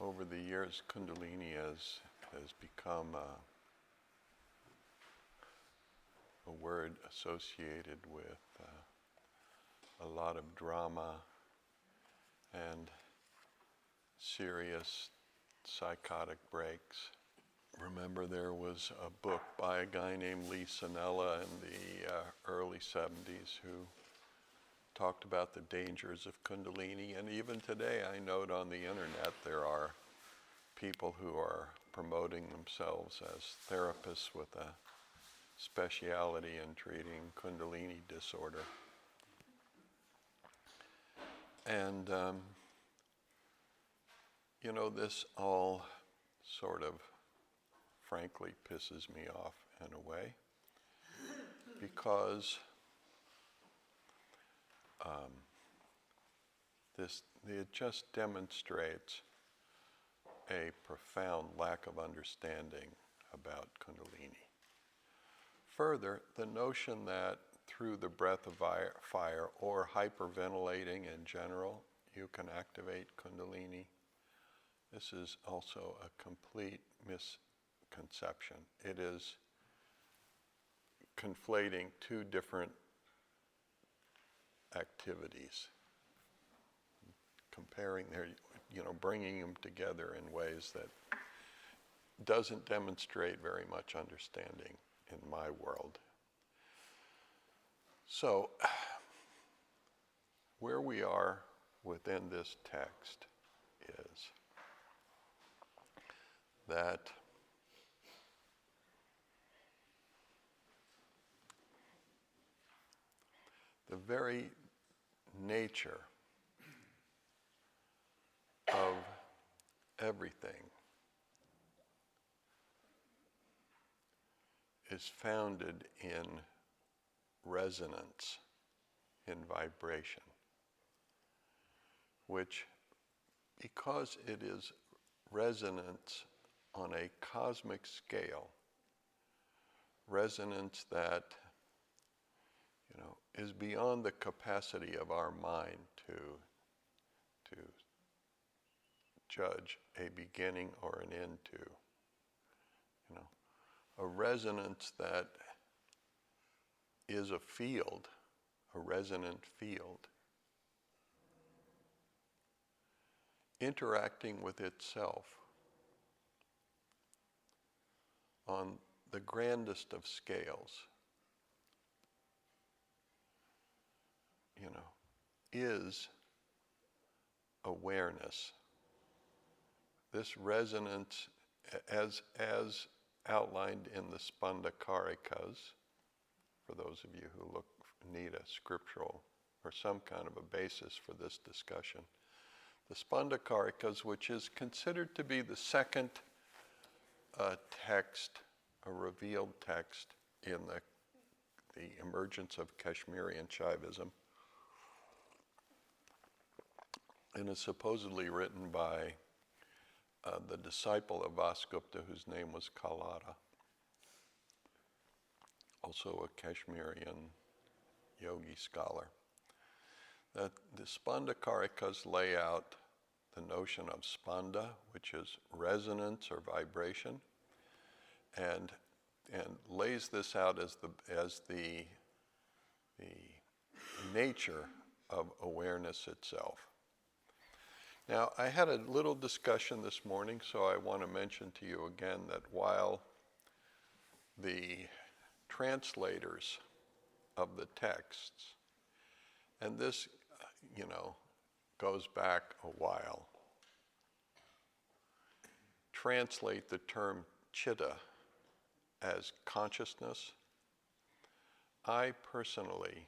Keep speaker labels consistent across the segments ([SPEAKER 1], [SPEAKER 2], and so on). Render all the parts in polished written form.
[SPEAKER 1] over the years, Kundalini has become a word associated with a lot of drama and serious psychotic breaks. Remember, there was a book by a guy named Lee Sanella in the early 70s who talked about the dangers of Kundalini, and even today I note on the internet there are people who are promoting themselves as therapists with a speciality in treating Kundalini disorder. And this all sort of frankly pisses me off in a way, because it just demonstrates a profound lack of understanding about Kundalini. Further, the notion that through the breath of fire or hyperventilating in general, you can activate Kundalini, this is also a complete misconception. It is conflating two different activities, comparing their, bringing them together in ways that doesn't demonstrate very much understanding in my world. So, where we are within this text is that the very nature of everything is founded in resonance, in vibration, which, because it is resonance on a cosmic scale, resonance that is beyond the capacity of our mind to judge a beginning or an end to. A resonance that is a field, a resonant field, interacting with itself on the grandest of scales, is awareness. This resonance, as outlined in the Spandakarikas, for those of you who need a scriptural or some kind of a basis for this discussion, the Spandakarikas, which is considered to be the second text, a revealed text in the emergence of Kashmirian Shaivism, and is supposedly written by the disciple of Vasgupta, whose name was Kalada, also a Kashmirian yogi scholar. That the Spandakarikas lay out the notion of spanda, which is resonance or vibration, and lays this out as the nature of awareness itself. Now, I had a little discussion this morning, so I want to mention to you again that while the translators of the texts, and this, goes back a while, translate the term chitta as consciousness, I personally,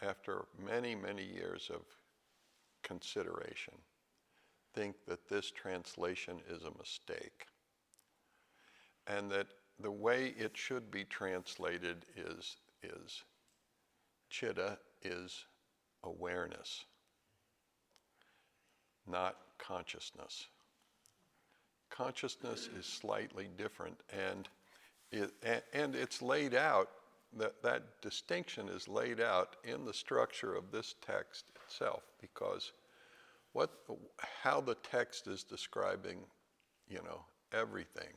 [SPEAKER 1] after many, many years of consideration, think that this translation is a mistake, and that the way it should be translated is chitta is awareness, not consciousness. Consciousness is slightly different, and it's laid out, that distinction is laid out in the structure of this text itself, because how the text is describing, everything.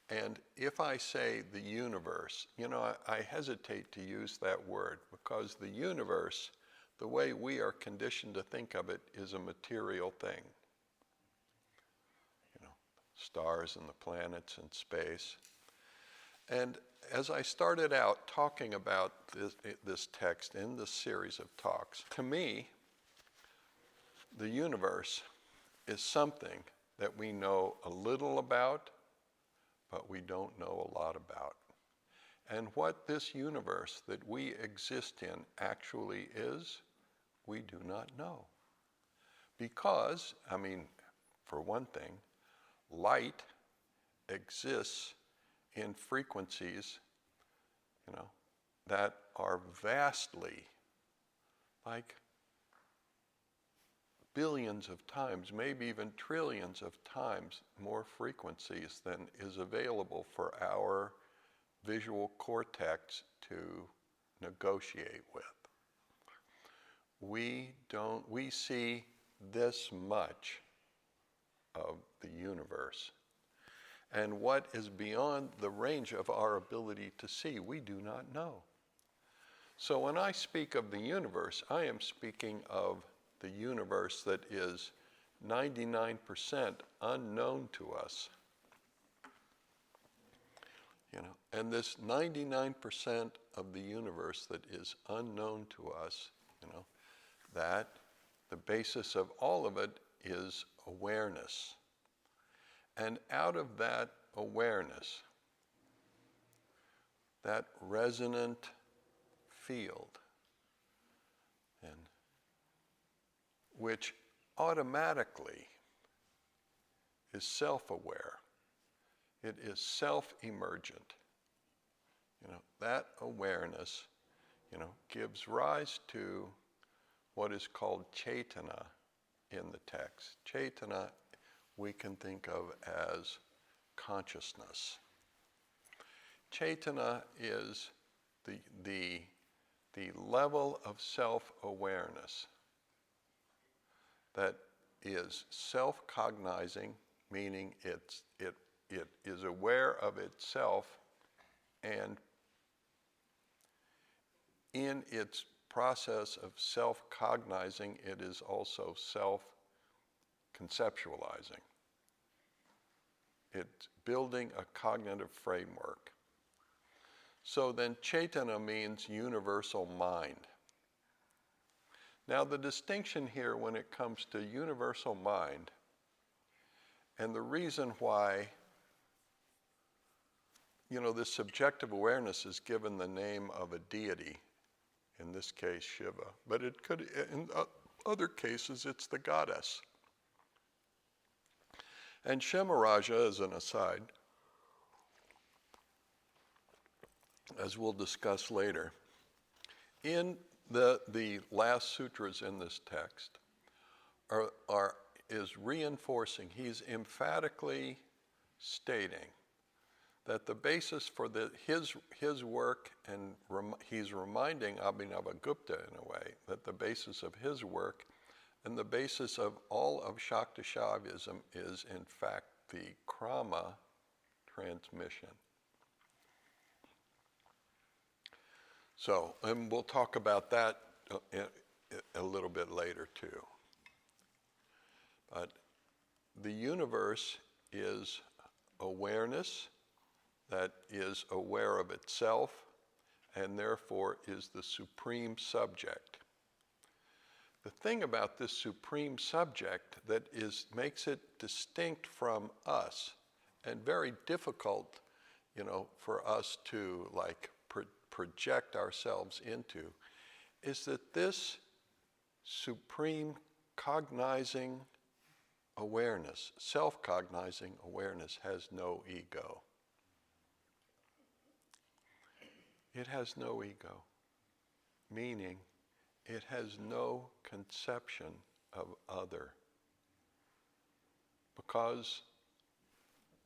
[SPEAKER 1] And if I say the universe, I hesitate to use that word because the universe, the way we are conditioned to think of it, is a material thing. Stars and the planets and space. And as I started out talking about this text in this series of talks, to me, the universe is something that we know a little about, but we don't know a lot about. And what this universe that we exist in actually is, we do not know. Because, for one thing, light exists in frequencies, that are vastly, like billions of times, maybe even trillions of times more frequencies than is available for our visual cortex to negotiate with. We see this much of the universe. And what is beyond the range of our ability to see, we do not know. So when I speak of the universe, I am speaking of the universe that is 99% unknown to us. And this 99% of the universe that is unknown to us, that the basis of all of it is awareness. And out of that awareness, that resonant field, and which automatically is self-aware, it is self-emergent. That awareness, gives rise to what is called Chaitana in the text. Chaitana we can think of as consciousness. Chaitana is the level of self-awareness that is self-cognizing, meaning it is aware of itself, and in its process of self-cognizing, it is also self-conceptualizing. It's building a cognitive framework. So then Chaitana means universal mind. Now the distinction here when it comes to universal mind, and the reason why this subjective awareness is given the name of a deity, in this case Shiva, but it could, in other cases, it's the goddess. And Shemaraja, as an aside, as we'll discuss later, in the last sutras in this text is reinforcing, he's emphatically stating that the basis for his work, and he's reminding Abhinavagupta in a way, that the basis of his work and the basis of all of Shakta Shaivism is in fact the Krama transmission. So, and we'll talk about that a little bit later too. But the universe is awareness that is aware of itself and therefore is the supreme subject. The thing about this supreme subject that makes it distinct from us and very difficult, for us to project ourselves into, is that this supreme cognizing awareness, self-cognizing awareness, has no ego. It has no ego, meaning it has no conception of other, because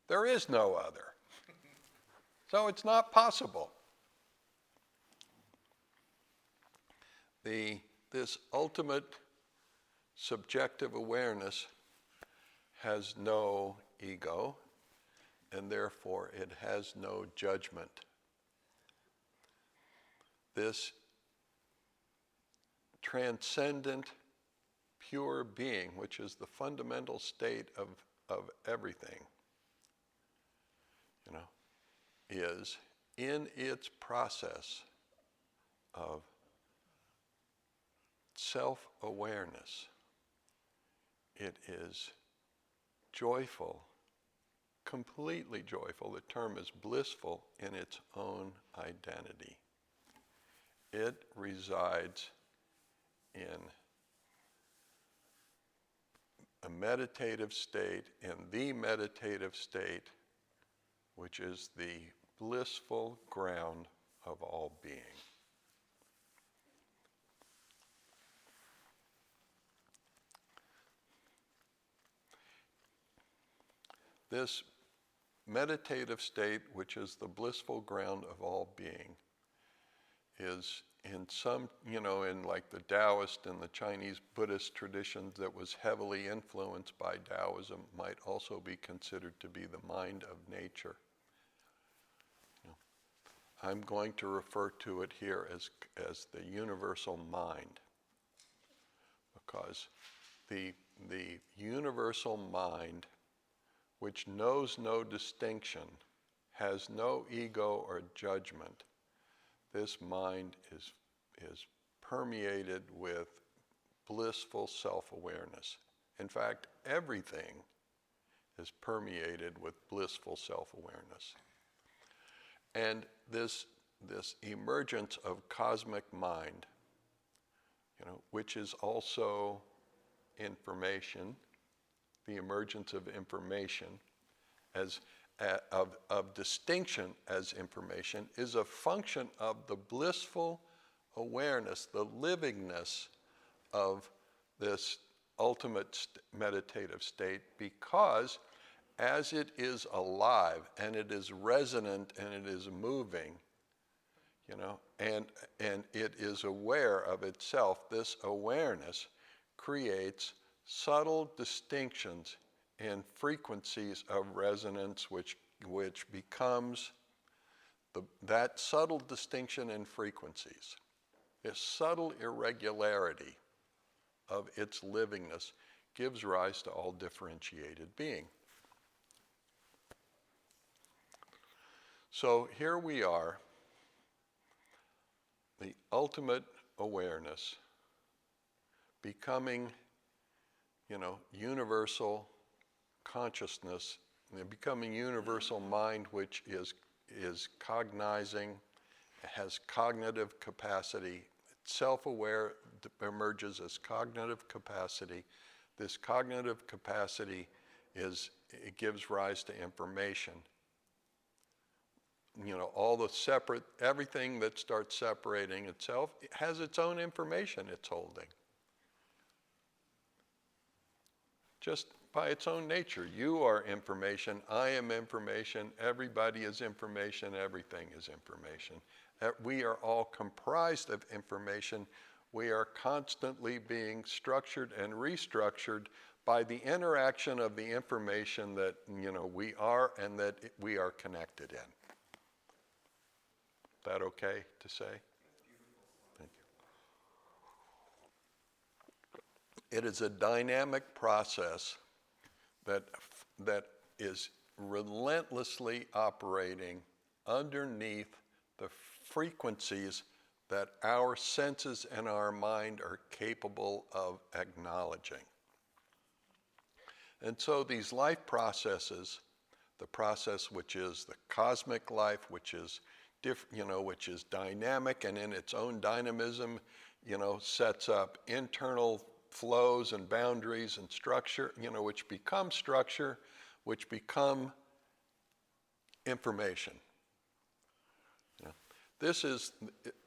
[SPEAKER 1] there is no other. So it's not possible. This ultimate subjective awareness has no ego, and therefore it has no judgment. This transcendent, pure being, which is the fundamental state of everything, is in its process of self-awareness. It is joyful, completely joyful. The term is blissful in its own identity. It resides in a meditative state, in the meditative state, which is the blissful ground of all being. This meditative state, which is the blissful ground of all being, is in some, in like the Taoist and the Chinese Buddhist traditions that was heavily influenced by Taoism, might also be considered to be the mind of nature. I'm going to refer to it here as the universal mind, because the universal mind, which knows no distinction, has no ego or judgment, this mind is permeated with blissful self-awareness. In fact, everything is permeated with blissful self-awareness. And this emergence of cosmic mind, which is also information, the emergence of information of distinction as information, is a function of the blissful awareness, the livingness of this ultimate meditative state, because as it is alive and it is resonant and it is moving, and it is aware of itself, this awareness creates subtle distinctions in frequencies of resonance, which becomes that subtle distinction in frequencies, this subtle irregularity of its livingness, gives rise to all differentiated being. So here we are, the ultimate awareness, becoming, universal consciousness, becoming universal mind, which is cognizing, has cognitive capacity. Self-aware emerges as cognitive capacity. This cognitive capacity it gives rise to information. All the everything that starts separating itself has its own information it's holding. Just by its own nature. You are information, I am information, everybody is information, everything is information. We are all comprised of information. We are constantly being structured and restructured by the interaction of the information that we are and that we are connected in. That okay to say? Thank you. It is a dynamic process that is relentlessly operating underneath the frequencies that our senses and our mind are capable of acknowledging. And so these life processes, the process which is the cosmic life, which is which is dynamic and in its own dynamism, sets up internal flows and boundaries and structure, which become structure, which become information. This is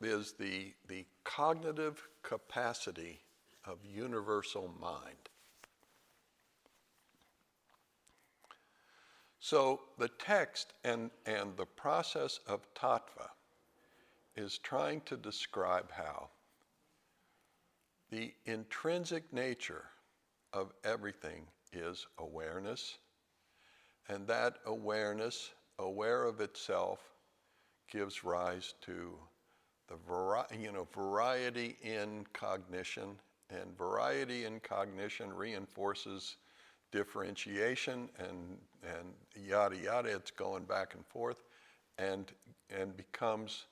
[SPEAKER 1] the cognitive capacity of universal mind. So the text and the process of tattva is trying to describe how the intrinsic nature of everything is awareness. And that awareness, aware of itself, gives rise to the variety in cognition, and variety in cognition reinforces differentiation and yada yada. It's going back and forth, and becomes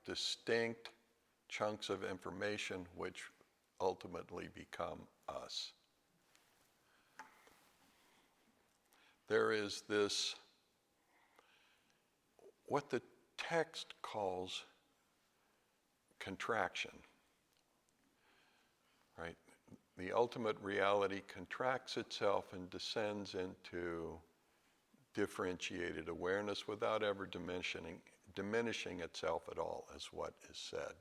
[SPEAKER 1] distinct chunks of information which ultimately become us. There is this, what the text calls contraction, right? The ultimate reality contracts itself and descends into differentiated awareness without ever diminishing itself at all, is what is said.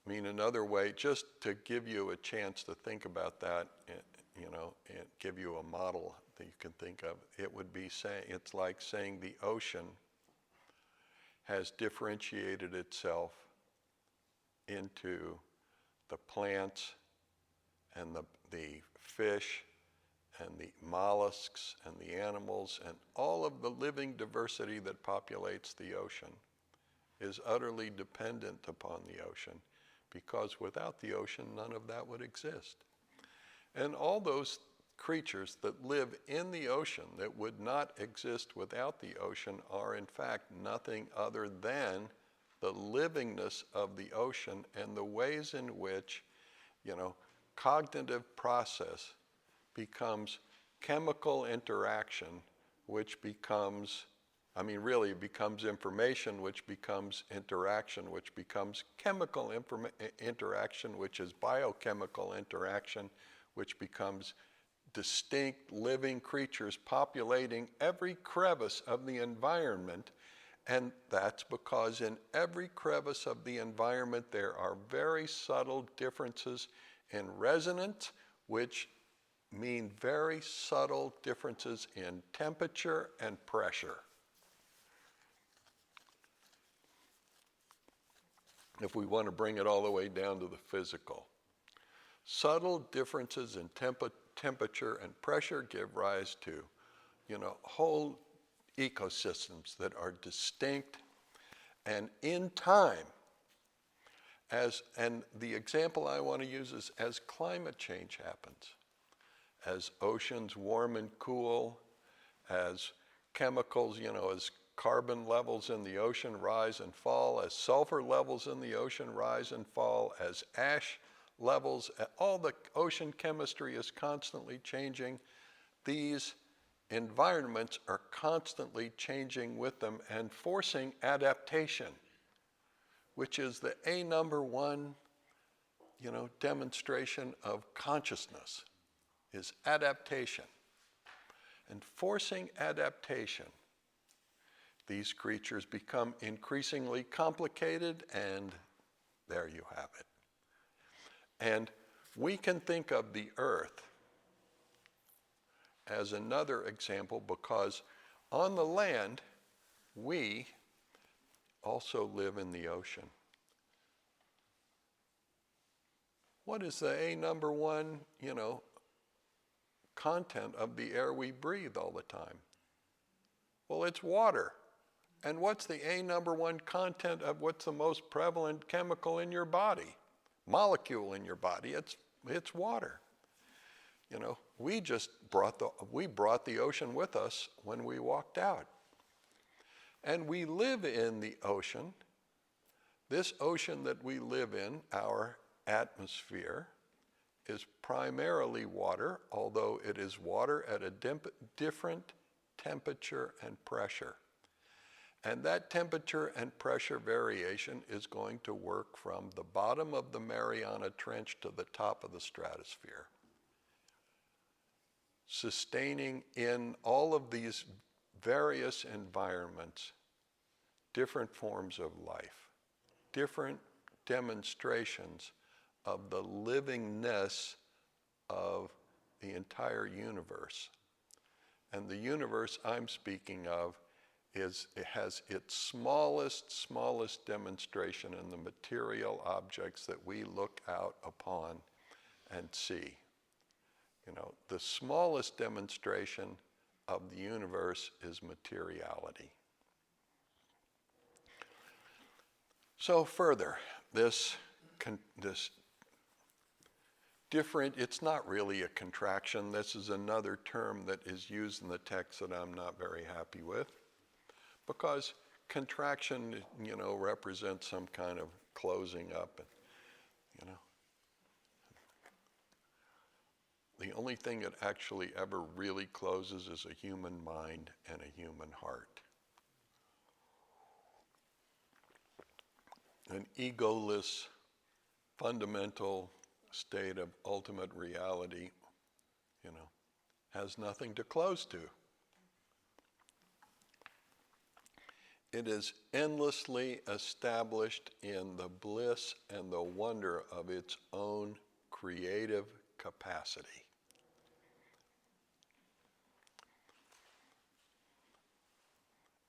[SPEAKER 1] I mean, another way, just to give you a chance to think about that, and give you a model that you can think of, it would be saying, it's like saying the ocean has differentiated itself into the plants and the fish and the mollusks and the animals, and all of the living diversity that populates the ocean is utterly dependent upon the ocean, because without the ocean, none of that would exist. And all those creatures that live in the ocean that would not exist without the ocean are in fact nothing other than the livingness of the ocean and the ways in which, cognitive process becomes chemical interaction, which becomes, really becomes information, which becomes interaction, which becomes chemical interaction, which is biochemical interaction, which becomes distinct living creatures populating every crevice of the environment. And that's because in every crevice of the environment there are very subtle differences in resonance, which mean very subtle differences in temperature and pressure. If we want to bring it all the way down to the physical, subtle differences in temperature and pressure give rise to, whole ecosystems that are distinct and in time. And the example I want to use is as climate change happens, as oceans warm and cool, as chemicals, as carbon levels in the ocean rise and fall, as sulfur levels in the ocean rise and fall, as ash levels, all the ocean chemistry is constantly changing. These environments are constantly changing with them and forcing adaptation, which is the number one, demonstration of consciousness, is adaptation. And forcing adaptation, these creatures become increasingly complicated, and there you have it. And we can think of the earth as another example, because on the land, we also live in the ocean. What is the number one, content of the air we breathe all the time? Well, it's water. And what's the number one content of what's the most prevalent chemical in your body? Molecule in your body, it's water. We brought the ocean with us when we walked out. And we live in the ocean. This ocean that we live in, our atmosphere, is primarily water, although it is water at a different temperature and pressure. And that temperature and pressure variation is going to work from the bottom of the Mariana Trench to the top of the stratosphere, sustaining in all of these various environments different forms of life, different demonstrations of the livingness of the entire universe. And the universe I'm speaking of it has its smallest demonstration in the material objects that we look out upon and see. The smallest demonstration of the universe is materiality. So further, this different, it's not really a contraction. This is another term that is used in the text that I'm not very happy with, because contraction, represents some kind of closing up. The only thing that actually ever really closes is a human mind and a human heart. An egoless, fundamental state of ultimate reality, has nothing to close to. It is endlessly established in the bliss and the wonder of its own creative capacity.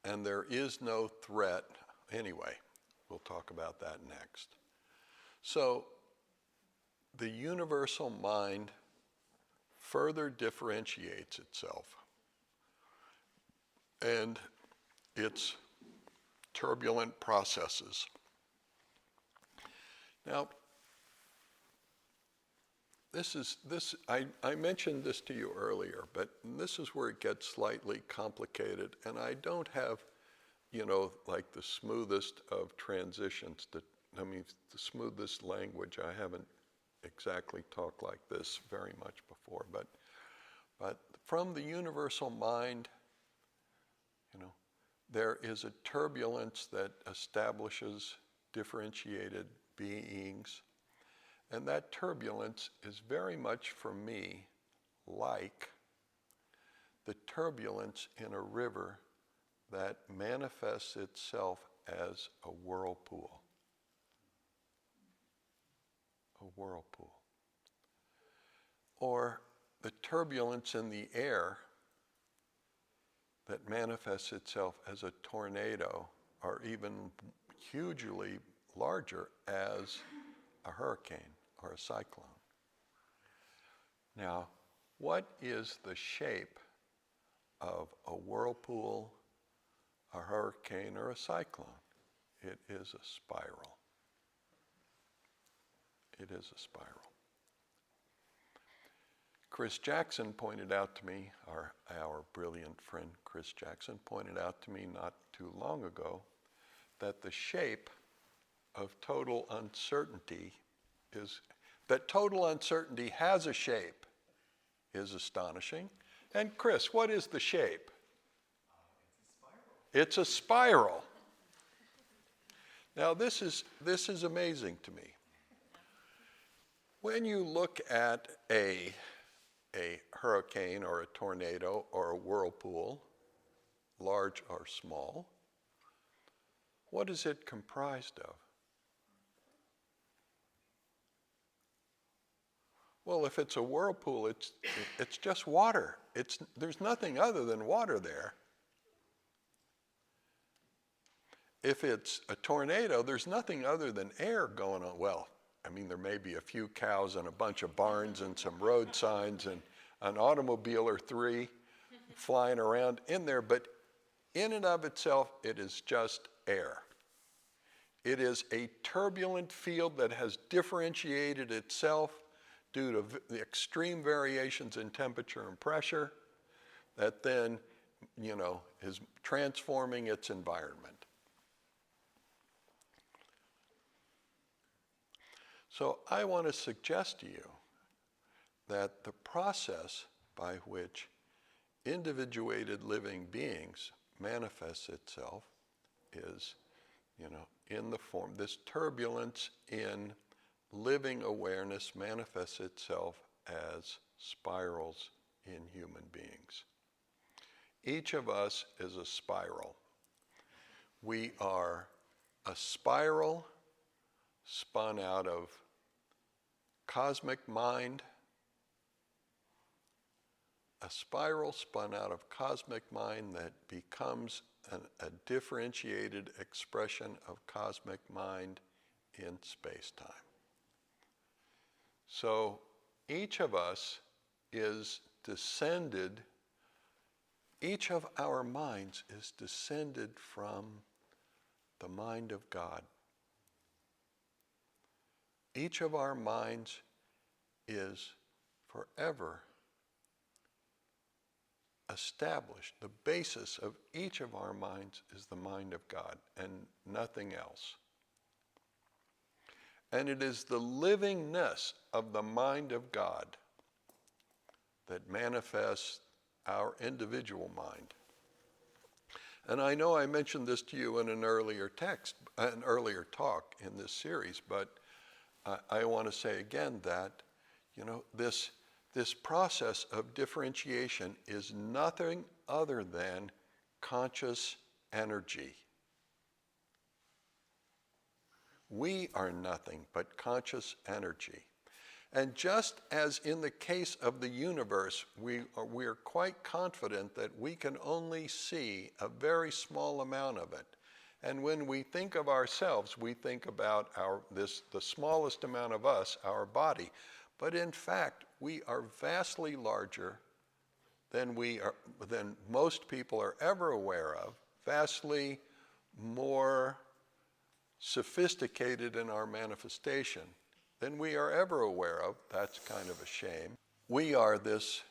[SPEAKER 1] And there is no threat. Anyway, we'll talk about that next. So, the universal mind further differentiates itself and its turbulent processes. Now, I mentioned this to you earlier, but this is where it gets slightly complicated, and I don't have, like the smoothest of transitions, the smoothest language. I haven't exactly talked like this very much before, but from the universal mind, there is a turbulence that establishes differentiated beings. And that turbulence is very much, for me, like the turbulence in a river that manifests itself as a whirlpool. A whirlpool. Or the turbulence in the air that manifests itself as a tornado, or even hugely larger as a hurricane or a cyclone. Now, what is the shape of a whirlpool, a hurricane, or a cyclone? It is a spiral. It is a spiral. Chris Jackson pointed out to me, our brilliant friend Chris Jackson pointed out to me not too long ago, that the shape of total uncertainty that total uncertainty has a shape is astonishing. And Chris, what is the shape? It's a spiral. Now this is amazing to me. When you look at a hurricane or a tornado or a whirlpool, large or small, what is it comprised of? Well, if it's a whirlpool, it's just water. There's nothing other than water there. If it's a tornado, there's nothing other than air going on. Well, there may be a few cows and a bunch of barns and some road signs and an automobile or three flying around in there, but in and of itself, it is just air. It is a turbulent field that has differentiated itself due to the extreme variations in temperature and pressure that then, is transforming its environment. So I want to suggest to you that the process by which individuated living beings manifests itself is, in the form, this turbulence in living awareness manifests itself as spirals in human beings. Each of us is a spiral. We are a spiral spun out of cosmic mind, a spiral spun out of cosmic mind that becomes a differentiated expression of cosmic mind in space-time. So each of us is descended, each of our minds is descended from the mind of God. Each of our minds is forever established. The basis of each of our minds is the mind of God and nothing else. And it is the livingness of the mind of God that manifests our individual mind. And I know I mentioned this to you in an earlier talk in this series, but I want to say again that, this process of differentiation is nothing other than conscious energy. We are nothing but conscious energy. And just as in the case of the universe, we are quite confident that we can only see a very small amount of it. And when we think of ourselves, we think about the smallest amount of us, our body. But in fact, we are vastly larger than most people are ever aware of, vastly more sophisticated in our manifestation than we are ever aware of. That's kind of a shame. We are this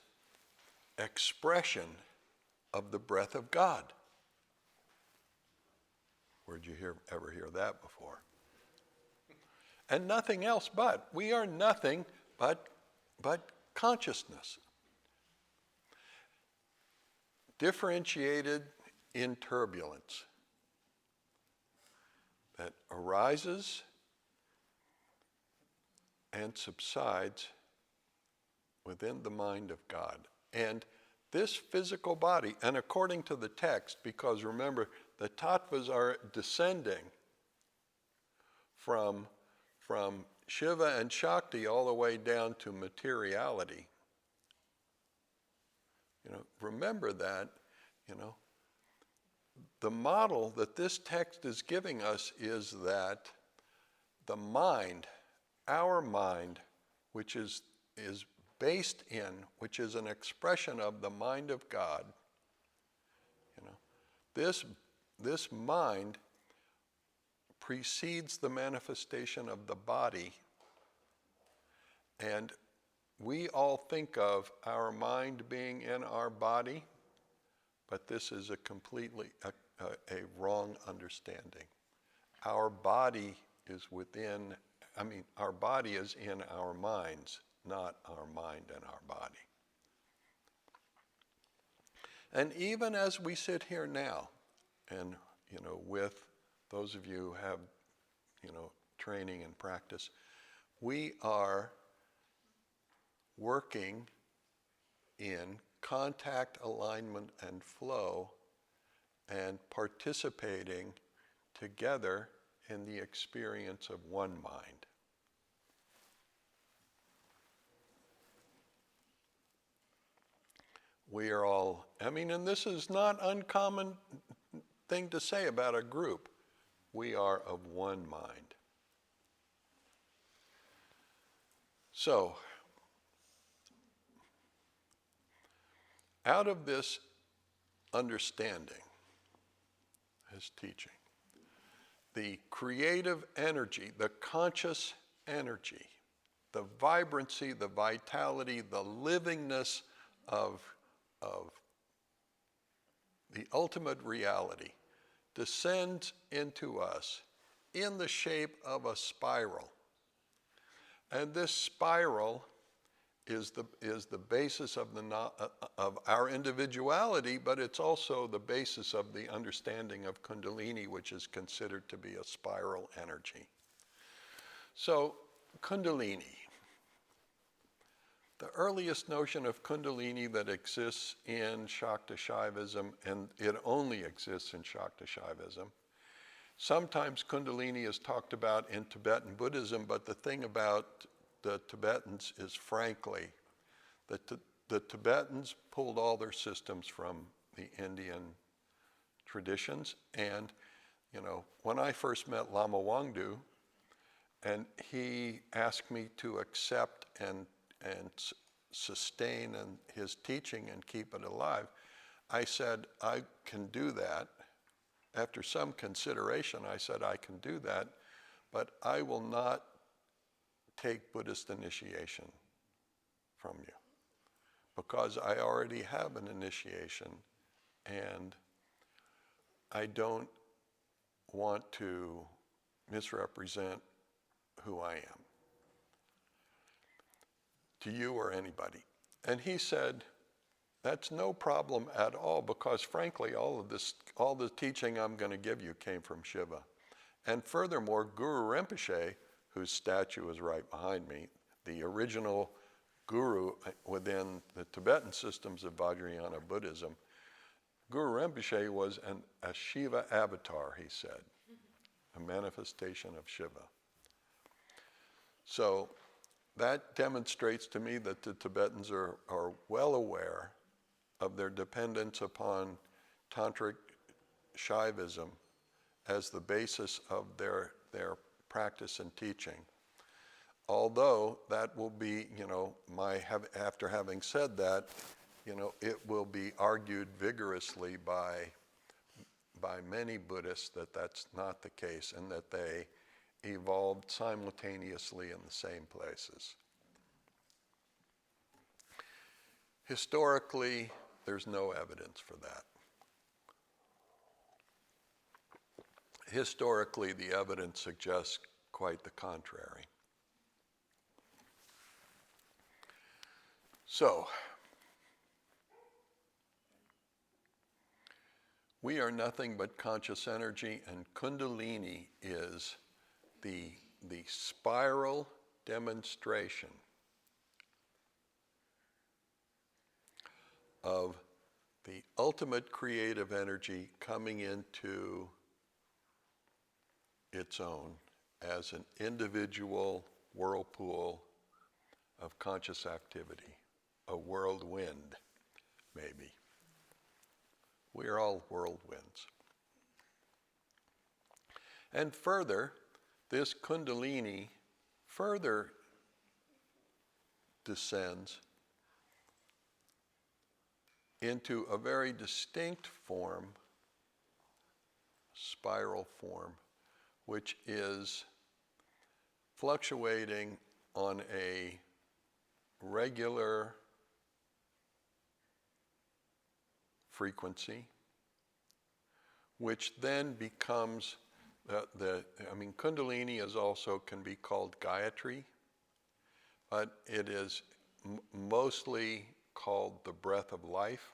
[SPEAKER 1] expression of the breath of God. Where'd you ever hear that before? And nothing else but. We are nothing but consciousness. Differentiated in turbulence that arises and subsides within the mind of God. And this physical body, and according to the text, because remember, the tattvas are descending from Shiva and Shakti all the way down to materiality. Remember that, the model that this text is giving us is that the mind, our mind, which is based in, which is an expression of the mind of God, this mind precedes the manifestation of the body. And we all think of our mind being in our body, but this is a completely a wrong understanding. Our body is our body is in our minds, not our mind and our body. And even as we sit here now, and with those of you who have training and practice, we are working in contact, alignment, and flow, and participating together in the experience of one mind. We are all, and this is not uncommon thing to say about a group. We are of one mind. So, out of this understanding, his teaching, the creative energy, the conscious energy, the vibrancy, the vitality, the livingness of the ultimate reality descends into us in the shape of a spiral. And this spiral is the basis of our individuality, but it's also the basis of the understanding of Kundalini, which is considered to be a spiral energy. So, Kundalini. The earliest notion of Kundalini that exists in Shakta Shaivism, and it only exists in Shakta Shaivism. Sometimes Kundalini is talked about in Tibetan Buddhism, but the thing about the Tibetans is, frankly, that the Tibetans pulled all their systems from the Indian traditions. And, when I first met Lama Wangdu, and he asked me to accept and sustain his teaching and keep it alive, I said, I can do that. After some consideration, I said, I can do that, but I will not take Buddhist initiation from you, because I already have an initiation, and I don't want to misrepresent who I am to you or anybody. And he said, that's no problem at all, because frankly, all the teaching I'm going to give you came from Shiva. And furthermore, Guru Rinpoche, whose statue is right behind me, the original guru within the Tibetan systems of Vajrayana Buddhism, Guru Rinpoche was a Shiva avatar, he said, a manifestation of Shiva. So that demonstrates to me that the Tibetans are well aware of their dependence upon Tantric Shaivism as the basis of their practice and teaching. Although that will be, after having said that, it will be argued vigorously by many Buddhists that that's not the case, and that they evolved simultaneously in the same places. Historically, there's no evidence for that. Historically, the evidence suggests quite the contrary. So, we are nothing but conscious energy, and Kundalini is the spiral demonstration of the ultimate creative energy coming into its own as an individual whirlpool of conscious activity, a whirlwind, maybe. We are all whirlwinds. And further, this Kundalini further descends into a very distinct form, spiral form, which is fluctuating on a regular frequency, which then becomes Kundalini is also can be called Gayatri, but it is mostly called the breath of life.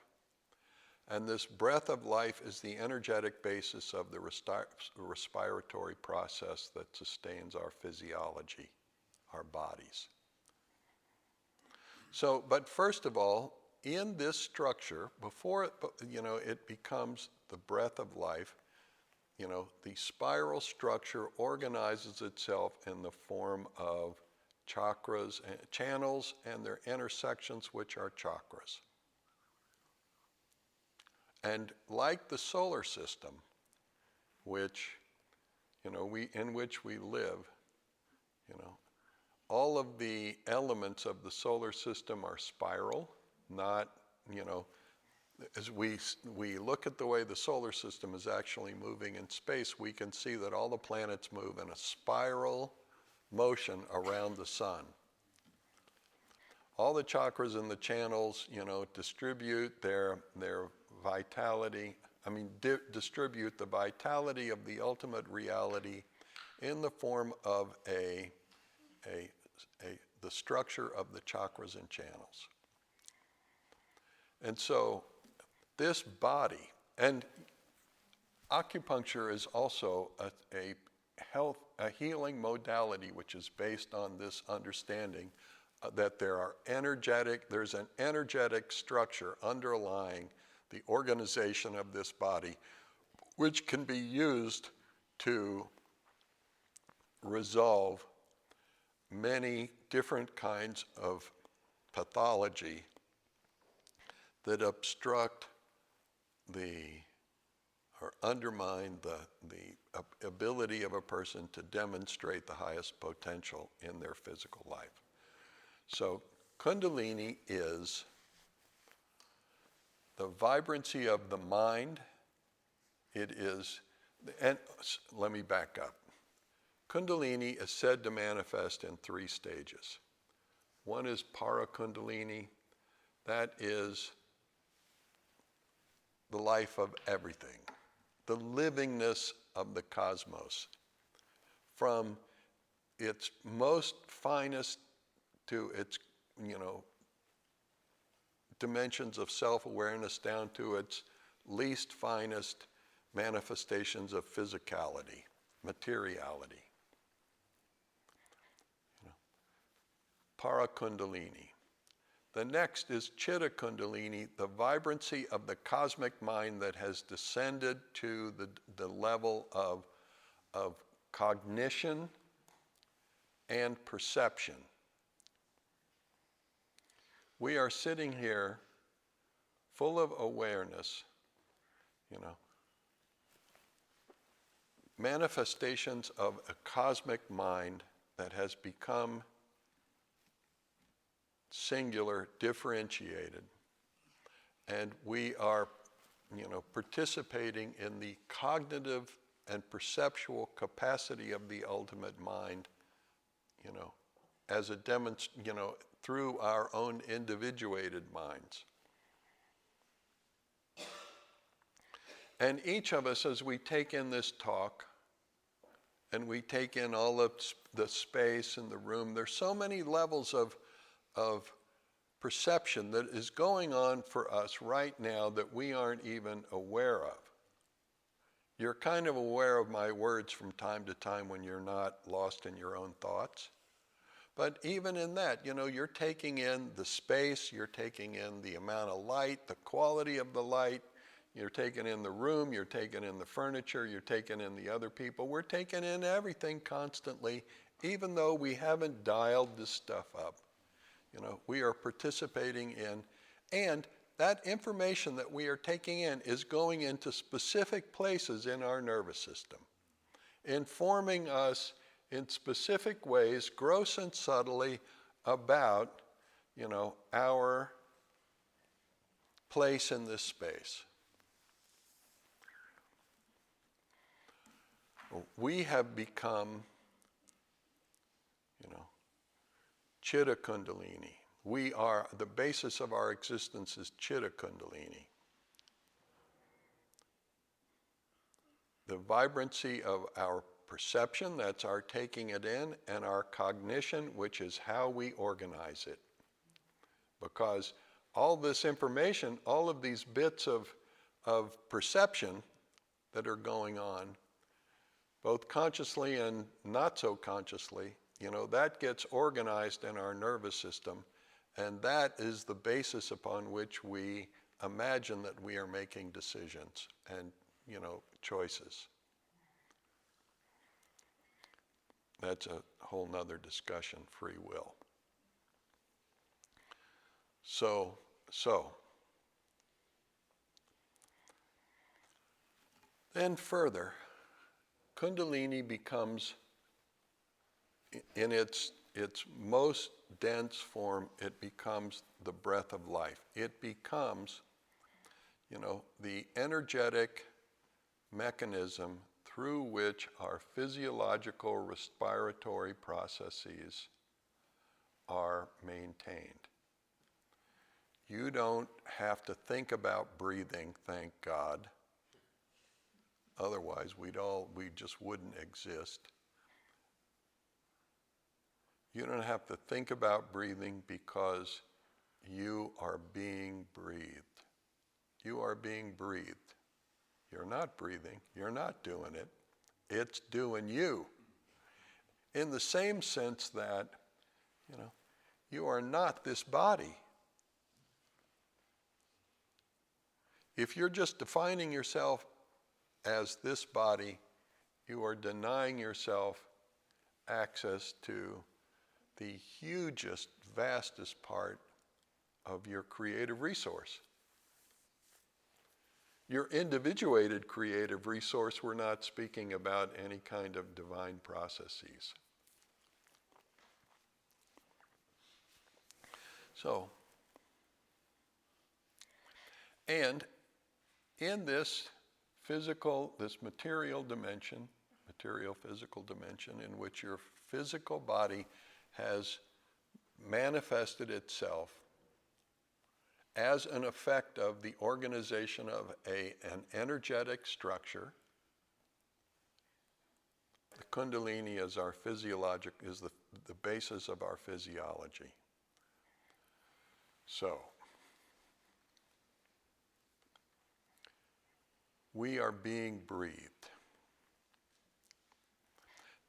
[SPEAKER 1] And this breath of life is the energetic basis of the respiratory process that sustains our physiology, our bodies. So, but first of all, in this structure, before it becomes the breath of life, the spiral structure organizes itself in the form of chakras, channels, and their intersections, which are chakras. And like the solar system, which, in which we live, all of the elements of the solar system are spiral, not, as we look at the way the solar system is actually moving in space, we can see that all the planets move in a spiral motion around the sun. All the chakras and the channels, distribute their vitality, distribute the vitality of the ultimate reality in the form of the structure of the chakras and channels. And so this body, and acupuncture is also a healing modality which is based on this understanding that there's an energetic structure underlying the organization of this body, which can be used to resolve many different kinds of pathology that obstruct or undermine the ability of a person to demonstrate the highest potential in their physical life. So Kundalini is the vibrancy of the mind. It is, and let me back up. Kundalini is said to manifest in 3 stages. One is para Kundalini. That is the life of everything, the livingness of the cosmos, from its most finest to its, dimensions of self-awareness down to its least finest manifestations of physicality, materiality. Para Kundalini. The next is Chitta Kundalini, the vibrancy of the cosmic mind that has descended to the level of cognition and perception. We are sitting here full of awareness, manifestations of a cosmic mind that has become singular, differentiated, and we are, participating in the cognitive and perceptual capacity of the ultimate mind, as a through our own individuated minds. And each of us, as we take in this talk, and we take in all of the space in the room, there's so many levels of perception that is going on for us right now that we aren't even aware of. You're kind of aware of my words from time to time when you're not lost in your own thoughts. But even in that, you're taking in the space, you're taking in the amount of light, the quality of the light, you're taking in the room, you're taking in the furniture, you're taking in the other people. We're taking in everything constantly, even though we haven't dialed this stuff up. We are participating in, and that information that we are taking in is going into specific places in our nervous system, informing us in specific ways, gross and subtly, about, our place in this space. We have become, Chitta Kundalini. We are, the basis of our existence is Chitta Kundalini. The vibrancy of our perception, that's our taking it in, and our cognition, which is how we organize it. Because all this information, all of these bits of perception that are going on, both consciously and not so consciously, that gets organized in our nervous system, and that is the basis upon which we imagine that we are making decisions and, choices. That's a whole nother discussion, free will. So, then further, Kundalini becomes, in its most dense form, it becomes the breath of life. It becomes, the energetic mechanism through which our physiological respiratory processes are maintained. You don't have to think about breathing, thank God. Otherwise, we just wouldn't exist. You don't have to think about breathing because you are being breathed. You are being breathed. You're not breathing. You're not doing it. It's doing you. In the same sense that, you are not this body. If you're just defining yourself as this body, you are denying yourself access to the hugest, vastest part of your creative resource. Your individuated creative resource, we're not speaking about any kind of divine processes. So, and in this material dimension, material physical dimension, in which your physical body has manifested itself as an effect of the organization of an energetic structure. The Kundalini is the basis of our physiology. So, we are being breathed.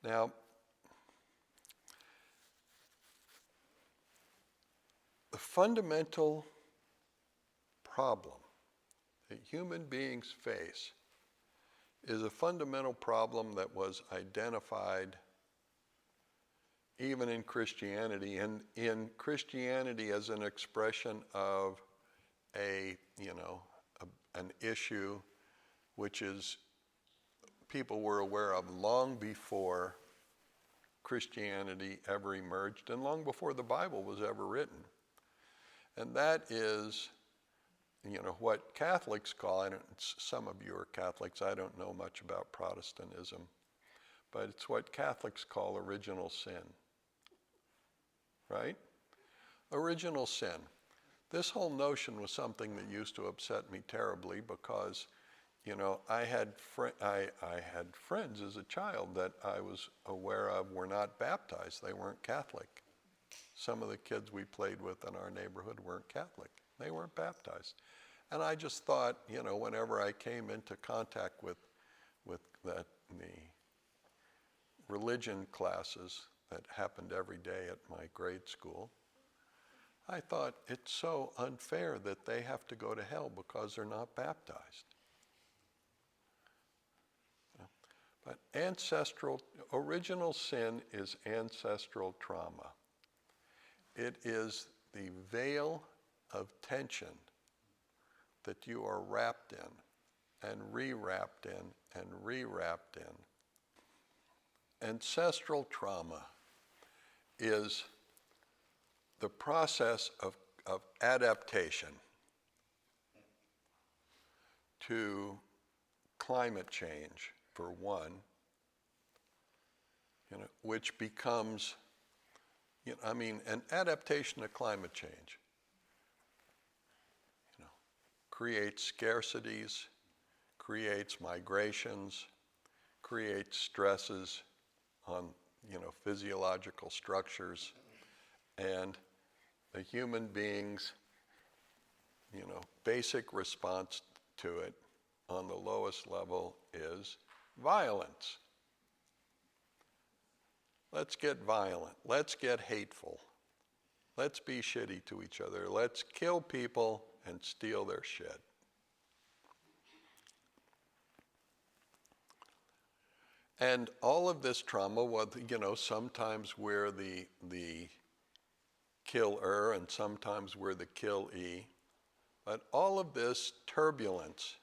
[SPEAKER 1] Now, the fundamental problem that human beings face is a fundamental problem that was identified even in Christianity, and in Christianity as an expression of an issue which is people were aware of long before Christianity ever emerged and long before the Bible was ever written. And that is, what Catholics call, some of you are Catholics, I don't know much about Protestantism, but it's what Catholics call original sin. Right? Original sin. This whole notion was something that used to upset me terribly because, I had friends as a child that I was aware of were not baptized. They weren't Catholic. Some of the kids we played with in our neighborhood weren't Catholic. They weren't baptized. And I just thought, whenever I came into contact with the religion classes that happened every day at my grade school, I thought it's so unfair that they have to go to hell because they're not baptized. But original sin is ancestral trauma. It is the veil of tension that you are wrapped in and re-wrapped in and re-wrapped in. Ancestral trauma is the process of adaptation to climate change, for one, which becomes, an adaptation to climate change, creates scarcities, creates migrations, creates stresses on, physiological structures, and the human being's, basic response to it on the lowest level is violence. Let's get violent. Let's get hateful. Let's be shitty to each other. Let's kill people and steal their shit. And all of this trauma was, sometimes we're the killer and sometimes we're the killee. But all of this turbulence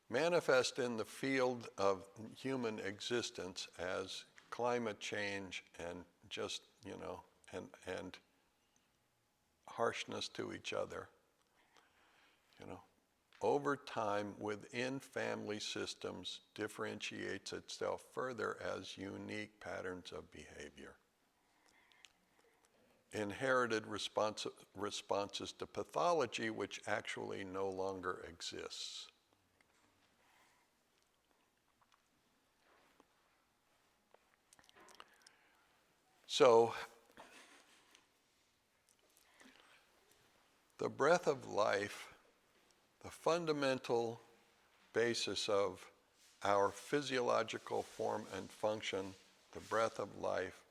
[SPEAKER 1] manifests in the field of human existence as climate change and just, and harshness to each other. Over time, within family systems, differentiates itself further as unique patterns of behavior. Inherited responses to pathology, which actually no longer exists. So, the breath of life, the fundamental basis of our physiological form and function, the breath of life,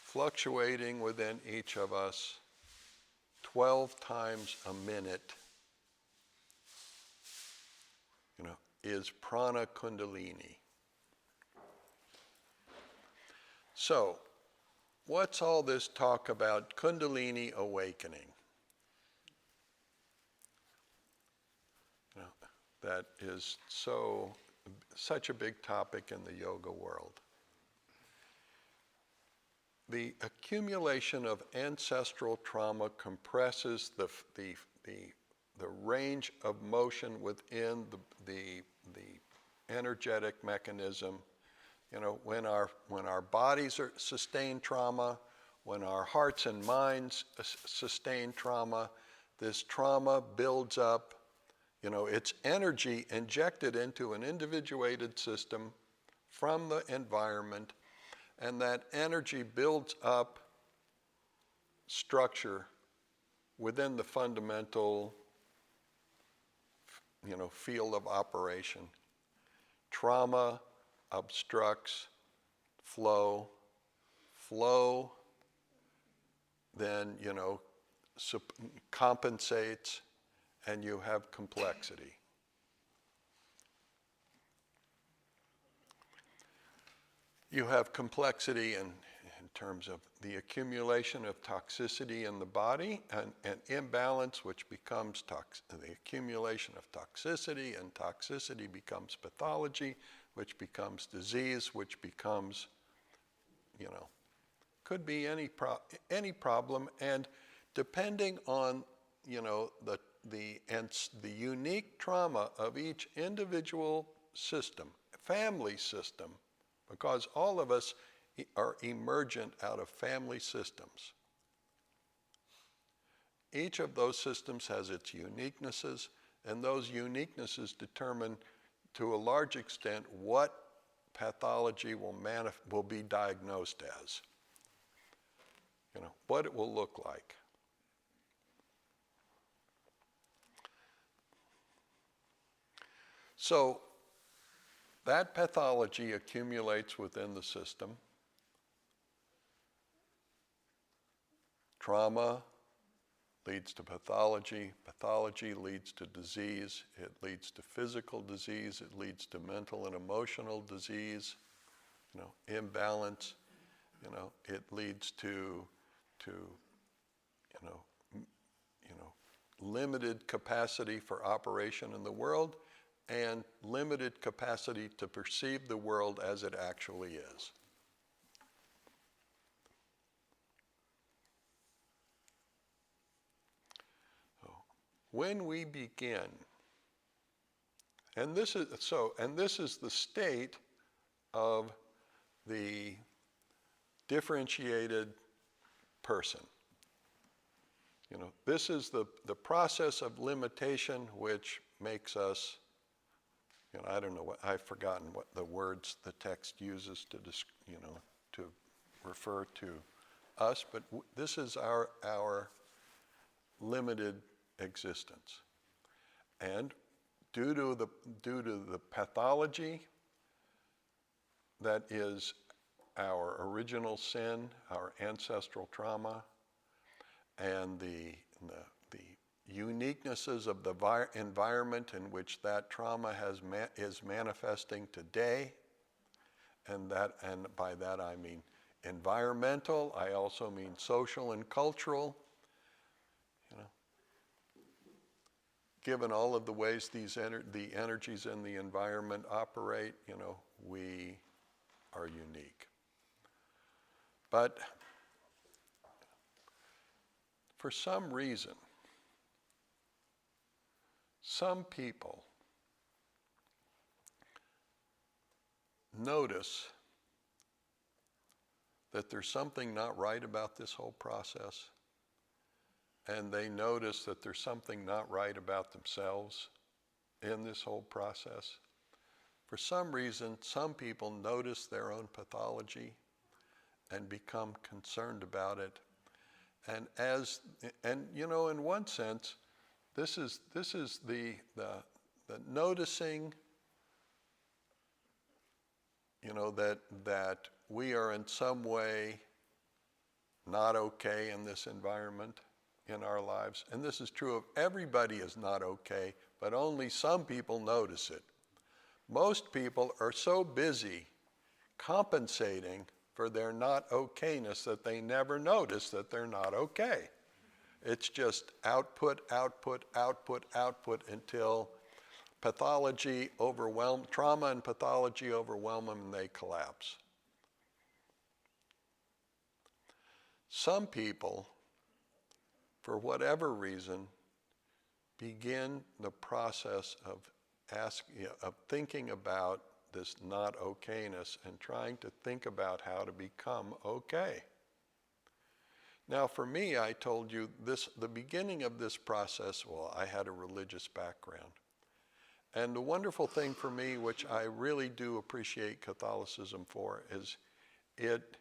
[SPEAKER 1] fluctuating within each of us 12 times a minute, is prana kundalini. So, what's all this talk about kundalini awakening? That is such a big topic in the yoga world. the accumulation of ancestral trauma compresses the range of motion within the energetic mechanism. You know, when our bodies sustain trauma, when our hearts and minds sustain trauma, this trauma builds up. You know, it's energy injected into an individuated system from the environment, and that energy builds up structure within the fundamental, you know, field of operation. Trauma obstructs flow. Flow then, you know, compensates, and you have complexity. You have complexity in terms of the accumulation of toxicity in the body, and imbalance, which becomes the accumulation of toxicity, and toxicity becomes pathology, which becomes disease, which becomes, you know, could be any problem, and depending on, you know, the unique trauma of each individual system, family system, because all of us are emergent out of family systems. Each of those systems has its uniquenesses, and those uniquenesses determine to a large extent what pathology will be diagnosed as. You know, what it will look like. So that pathology accumulates within the system. Trauma leads to pathology. Pathology leads to disease. It leads to physical disease. It leads to mental and emotional disease. You know, imbalance. You know, it leads to limited capacity for operation in the world, and limited capacity to perceive the world as it actually is. So, when we begin, and this is the state of the differentiated person. You know, this is the process of limitation which makes us, you know, I don't know what, I've forgotten what the words the text uses to, you know, to refer to us, but this is our limited existence. And due to the pathology that is our original sin, our ancestral trauma, and the uniquenesses of the environment in which that trauma is manifesting today, and by that I mean environmental. I also mean social and cultural. You know, given all of the ways the energies in the environment operate, you know, we are unique. But for some reason, some people notice that there's something not right about this whole process, and they notice that there's something not right about themselves in this whole process. For some reason, some people notice their own pathology and become concerned about it. And you know, in one sense, this is the noticing, you know, that we are in some way not okay in this environment in our lives. And this is true of everybody is not okay, but only some people notice it. Most people are so busy compensating for their not okayness that they never notice that they're not okay. It's just output, output, output, output until trauma and pathology overwhelm them and they collapse. some people, for whatever reason, begin the process of thinking about this not okayness and trying to think about how to become okay. Now for me, I told you the beginning of this process, well, I had a religious background. And the wonderful thing for me, which I really do appreciate Catholicism for, is it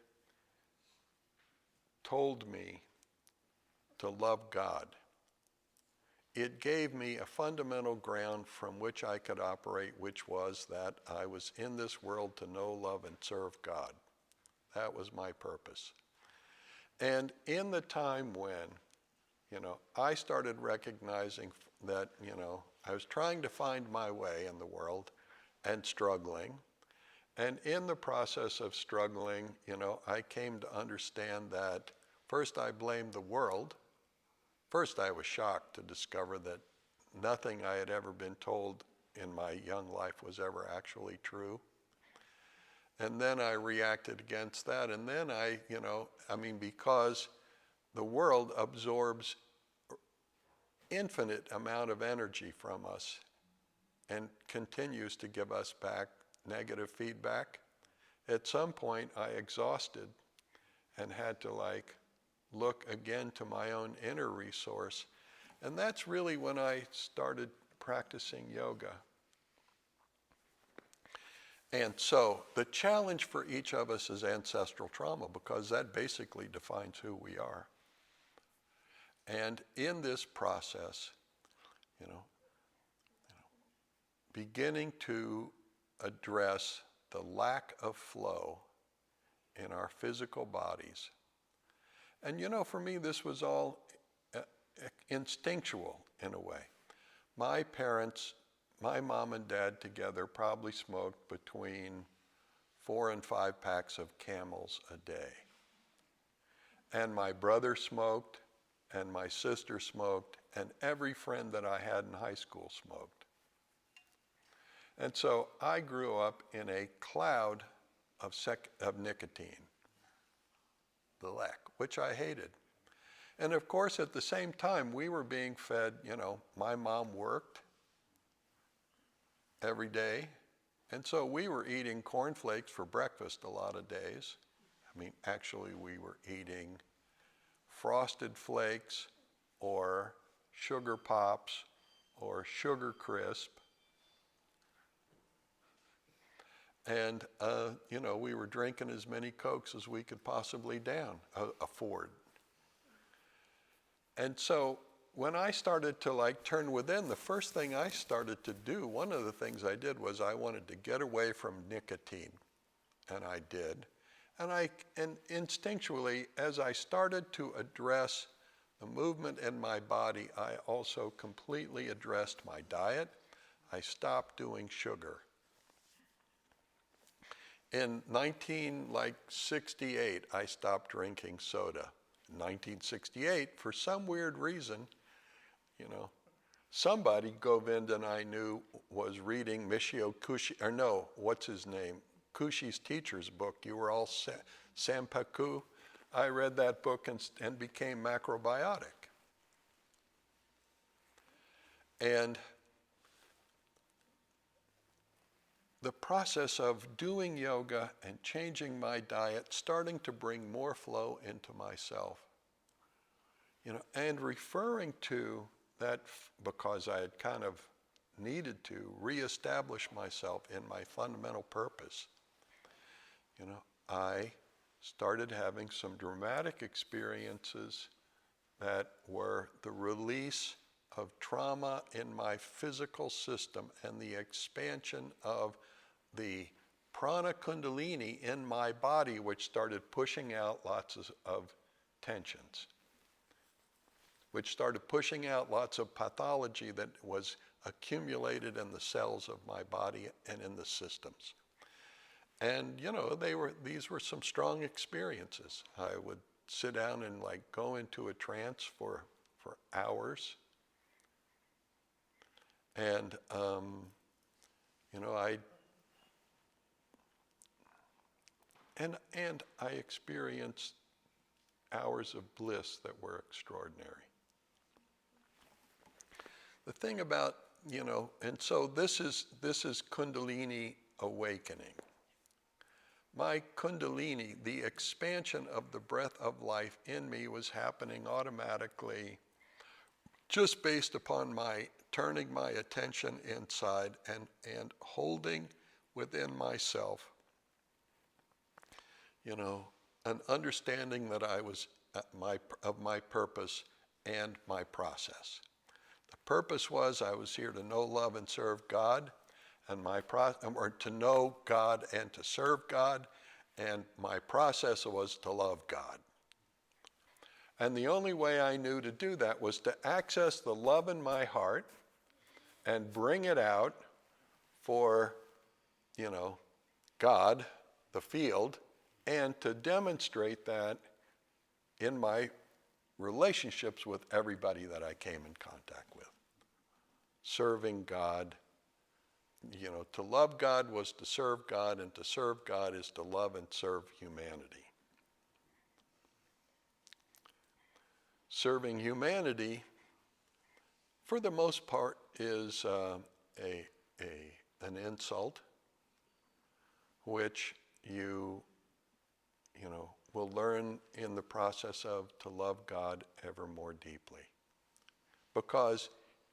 [SPEAKER 1] told me to love God. It gave me a fundamental ground from which I could operate, which was that I was in this world to know, love, and serve God. That was my purpose. And in the time when, I started recognizing that, I was trying to find my way in the world and struggling. And in the process of struggling, I came to understand that first I blamed the world. First I was shocked to discover that nothing I had ever been told in my young life was ever actually true. And then I reacted against that. And then because the world absorbs infinite amount of energy from us and continues to give us back negative feedback, at some point I exhausted and had to look again to my own inner resource. And that's really when I started practicing yoga. And so the challenge for each of us is ancestral trauma, because that basically defines who we are. And in this process, beginning to address the lack of flow in our physical bodies. And for me, this was all instinctual in a way. My parents, my mom and dad together, probably smoked between 4 and 5 packs of Camels a day. And my brother smoked, and my sister smoked, and every friend that I had in high school smoked. And so I grew up in a cloud of nicotine, the lack, which I hated. And of course, at the same time, we were being fed, my mom worked every day. And so we were eating cornflakes for breakfast a lot of days. Actually, we were eating Frosted Flakes or Sugar Pops or Sugar Crisp. And, we were drinking as many Cokes as we could possibly afford. And so when I started to turn within, the first thing I started to do, one of the things I did was I wanted to get away from nicotine. And I did. And instinctually, as I started to address the movement in my body, I also completely addressed my diet. I stopped doing sugar. In 1968, I stopped drinking soda. In 1968, for some weird reason, somebody Govind and I knew was reading Michio Kushi's teacher's book. You were all Sampaku. I read that book and became macrobiotic. And the process of doing yoga and changing my diet, starting to bring more flow into myself, and referring to that, because I had kind of needed to reestablish myself in my fundamental purpose. I started having some dramatic experiences that were the release of trauma in my physical system and the expansion of the prana Kundalini in my body, which started pushing out lots of tensions, which started pushing out lots of pathology that was accumulated in the cells of my body and in the systems. And these were some strong experiences. I would sit down and go into a trance for hours. And I experienced hours of bliss that were extraordinary. The thing about, and so this is Kundalini awakening. My Kundalini, the expansion of the breath of life in me, was happening automatically just based upon my turning my attention inside and holding within myself, an understanding that I was of my purpose and my process. The purpose was I was here to know, love, and serve God, or to know God and to serve God, and my process was to love God. And the only way I knew to do that was to access the love in my heart and bring it out for, God, the field, and to demonstrate that in my relationships with everybody that I came in contact with. Serving God, to love God was to serve God, and to serve God is to love and serve humanity. Serving humanity, for the most part, is an insult, which you will learn in the process of to love God ever more deeply. Because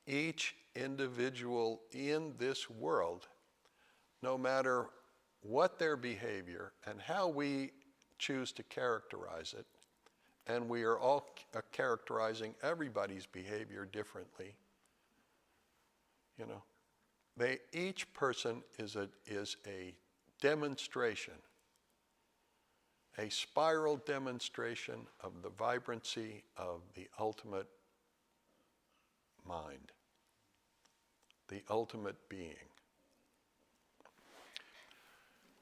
[SPEAKER 1] each individual in this world, no matter what their behavior and how we choose to characterize it, and we are all characterizing everybody's behavior differently, each person is a demonstration, a spiral demonstration of the vibrancy of the ultimate mind, the ultimate being.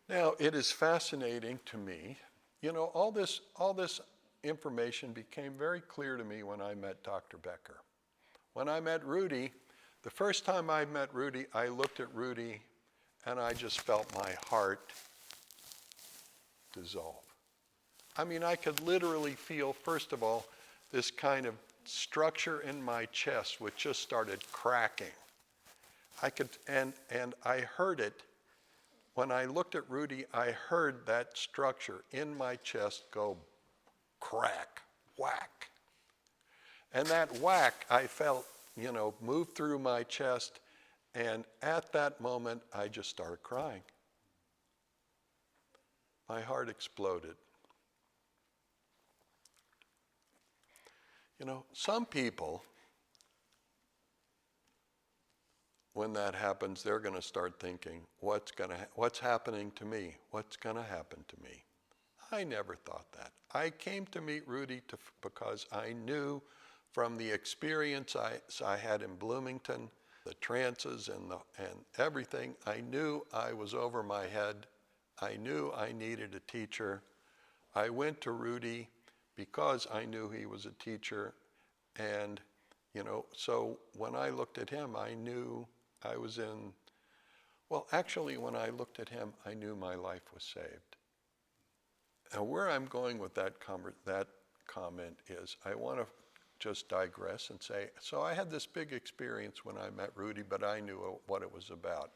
[SPEAKER 1] Now, it is fascinating to me, all this information became very clear to me when I met Dr. Becker. When I met Rudy, the first time I met Rudy, I looked at Rudy and I just felt my heart dissolve. I mean, I could literally feel, first of all, this kind of structure in my chest which just started cracking. And I heard it. When I looked at Rudy, I heard that structure in my chest go crack, whack. And that whack, I felt, move through my chest, and at that moment, I just started crying. My heart exploded. Some people, when that happens, they're going to start thinking, what's happening to me? What's going to happen to me? I never thought that. I came to meet Rudy because I knew from the experience I had in Bloomington, the trances and everything, I knew I was over my head. I knew I needed a teacher. I went to Rudy because I knew he was a teacher. And, so when I looked at him, I knew I was in, actually when I looked at him, I knew my life was saved. Now where I'm going with that comment is, I want to just digress and say, so I had this big experience when I met Rudy, but I knew what it was about.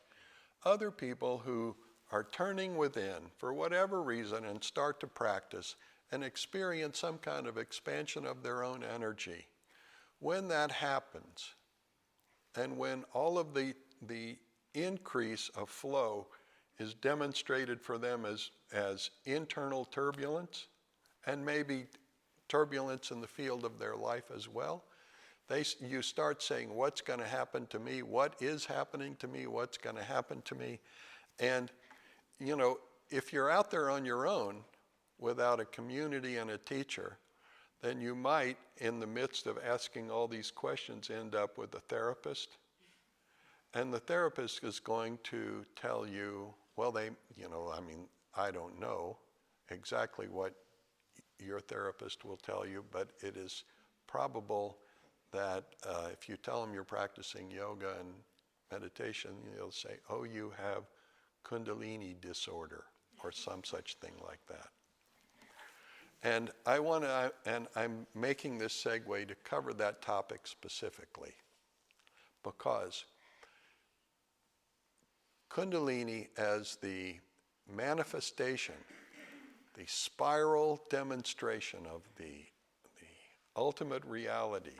[SPEAKER 1] Other people who are turning within for whatever reason and start to practice and experience some kind of expansion of their own energy, when that happens, and when all of the increase of flow is demonstrated for them as internal turbulence, and maybe turbulence in the field of their life as well, you start saying, what's going to happen to me? What is happening to me? What's going to happen to me? And, if you're out there on your own without a community and a teacher, then you might, in the midst of asking all these questions, end up with a therapist. And the therapist is going to tell you, I don't know exactly what your therapist will tell you, but it is probable that if you tell them you're practicing yoga and meditation, they'll say, oh, you have Kundalini disorder or some such thing like that. And I'm making this segue to cover that topic specifically, because Kundalini as the manifestation, the spiral demonstration of the ultimate reality,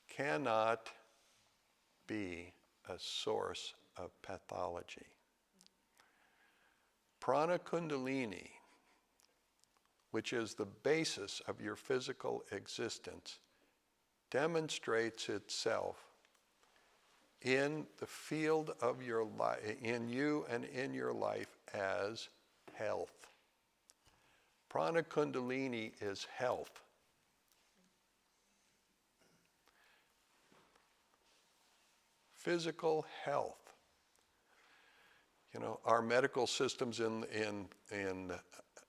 [SPEAKER 1] cannot be a source of pathology. Prana Kundalini, which is the basis of your physical existence, demonstrates itself in the field of your life, in you and in your life, as health. Prana Kundalini is health. Physical health. Our medical systems in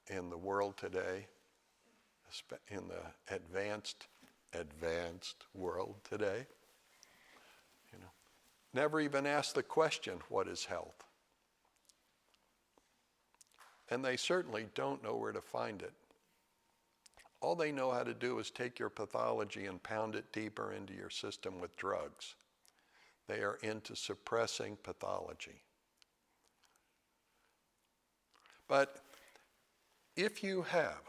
[SPEAKER 1] the world today, in the advanced world today, never even ask the question, what is health? And they certainly don't know where to find it. All they know how to do is take your pathology and pound it deeper into your system with drugs. They are into suppressing pathology. But if you have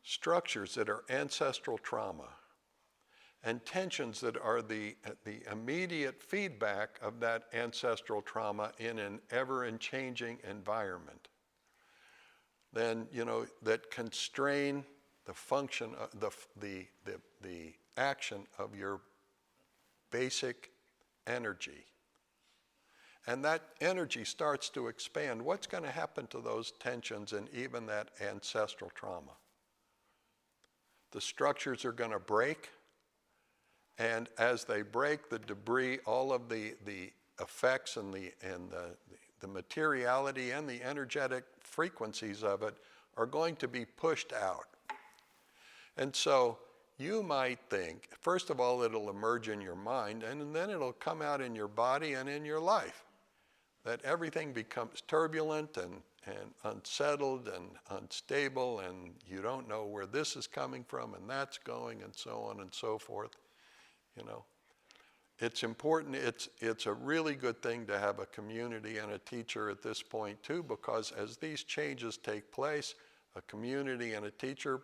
[SPEAKER 1] structures that are ancestral trauma and tensions that are the immediate feedback of that ancestral trauma in an ever and changing environment, then that constrain the function, the action of your basic energy, and that energy starts to expand, what's going to happen to those tensions and even that ancestral trauma? The structures are going to break, and as they break, the debris, all of the effects and the materiality and the energetic frequencies of it are going to be pushed out. And so you might think, first of all, it'll emerge in your mind, and then it'll come out in your body and in your life, that everything becomes turbulent and unsettled and unstable, and you don't know where this is coming from and that's going, and so on and so forth. It's important, it's a really good thing to have a community and a teacher at this point too, because as these changes take place, a community and a teacher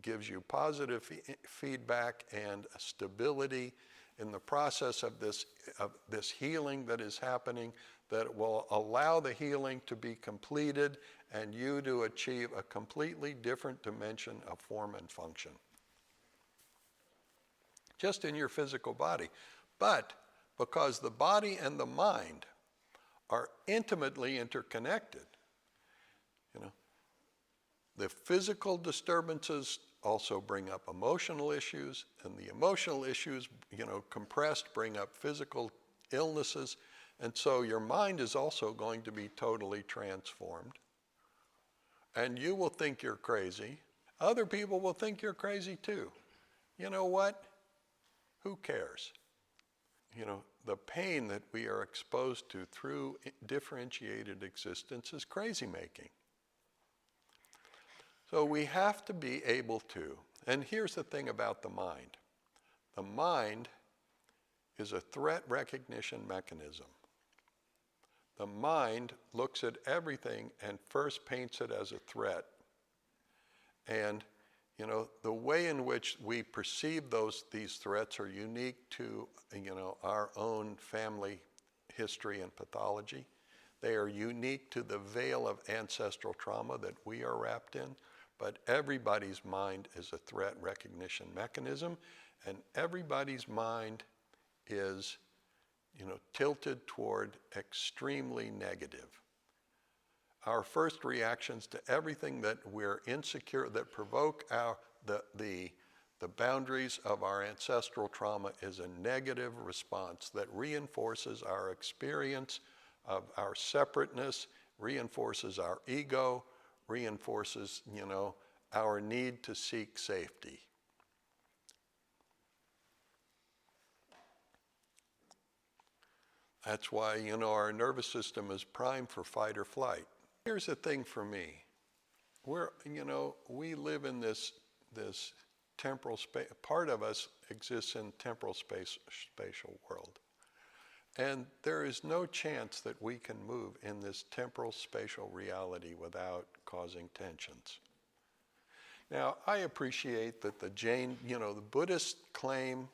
[SPEAKER 1] gives you positive feedback and stability in the process of this healing that is happening, that will allow the healing to be completed and you to achieve a completely different dimension of form and function. Just in your physical body. But because the body and the mind are intimately interconnected, the physical disturbances also bring up emotional issues, and the emotional issues, compressed, bring up physical illnesses, and so your mind is also going to be totally transformed. And you will think you're crazy. Other people will think you're crazy too. You know what? Who cares? The pain that we are exposed to through differentiated existence is crazy making. So we have to be able to, and here's the thing about the mind. The mind is a threat recognition mechanism. The mind looks at everything and first paints it as a threat. And the way in which we perceive these threats are unique to, our own family history and pathology. They are unique to the veil of ancestral trauma that we are wrapped in, but everybody's mind is a threat recognition mechanism, and everybody's mind is, tilted toward extremely negative. Our first reactions to everything that we're insecure, that provoke the boundaries of our ancestral trauma, is a negative response that reinforces our experience of our separateness, reinforces our ego, reinforces, our need to seek safety. That's why, our nervous system is primed for fight or flight. Here's the thing for me. we live in this temporal space. Part of us exists in temporal spatial world. And there is no chance that we can move in this temporal spatial reality without causing tensions. Now, I appreciate that the Buddhists claim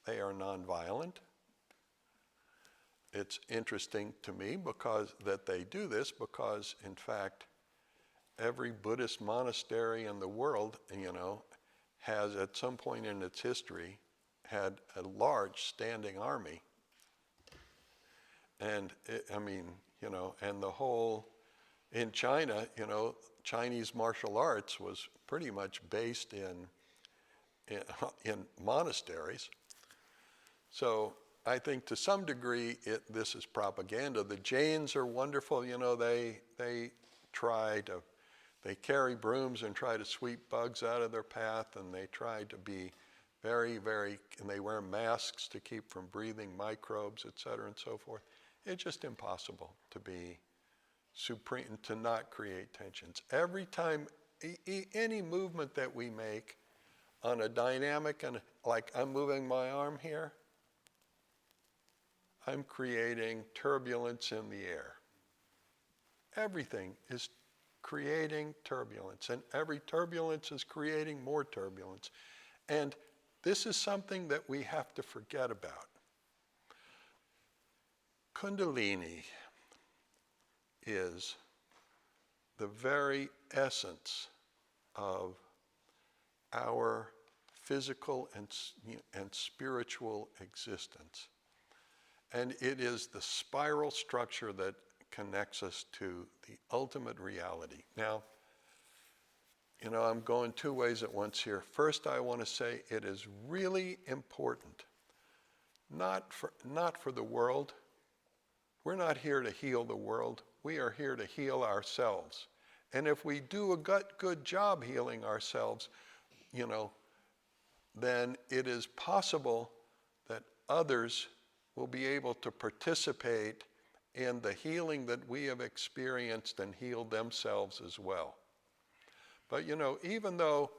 [SPEAKER 1] they are nonviolent. It's interesting to me that they do this because, in fact, every Buddhist monastery in the world, has at some point in its history had a large standing army. And and the whole, in China, Chinese martial arts was pretty much based in monasteries. So I think to some degree this is propaganda. The Jains are wonderful, they carry brooms and try to sweep bugs out of their path, and they try to be very, very, and they wear masks to keep from breathing microbes, et cetera, and so forth. It's just impossible to be supreme, to not create tensions. Every time, any movement that we make on a dynamic, and like I'm moving my arm here, I'm creating turbulence in the air. Everything is creating turbulence, and every turbulence is creating more turbulence. And this is something that we have to forget about. Kundalini is the very essence of our physical and spiritual existence. And it is the spiral structure that connects us to the ultimate reality. Now, I'm going two ways at once here. First, I want to say it is really important, not for the world. We're not here to heal the world. We are here to heal ourselves. And if we do a good job healing ourselves, then it is possible that others will be able to participate in the healing that we have experienced and heal themselves as well. But even though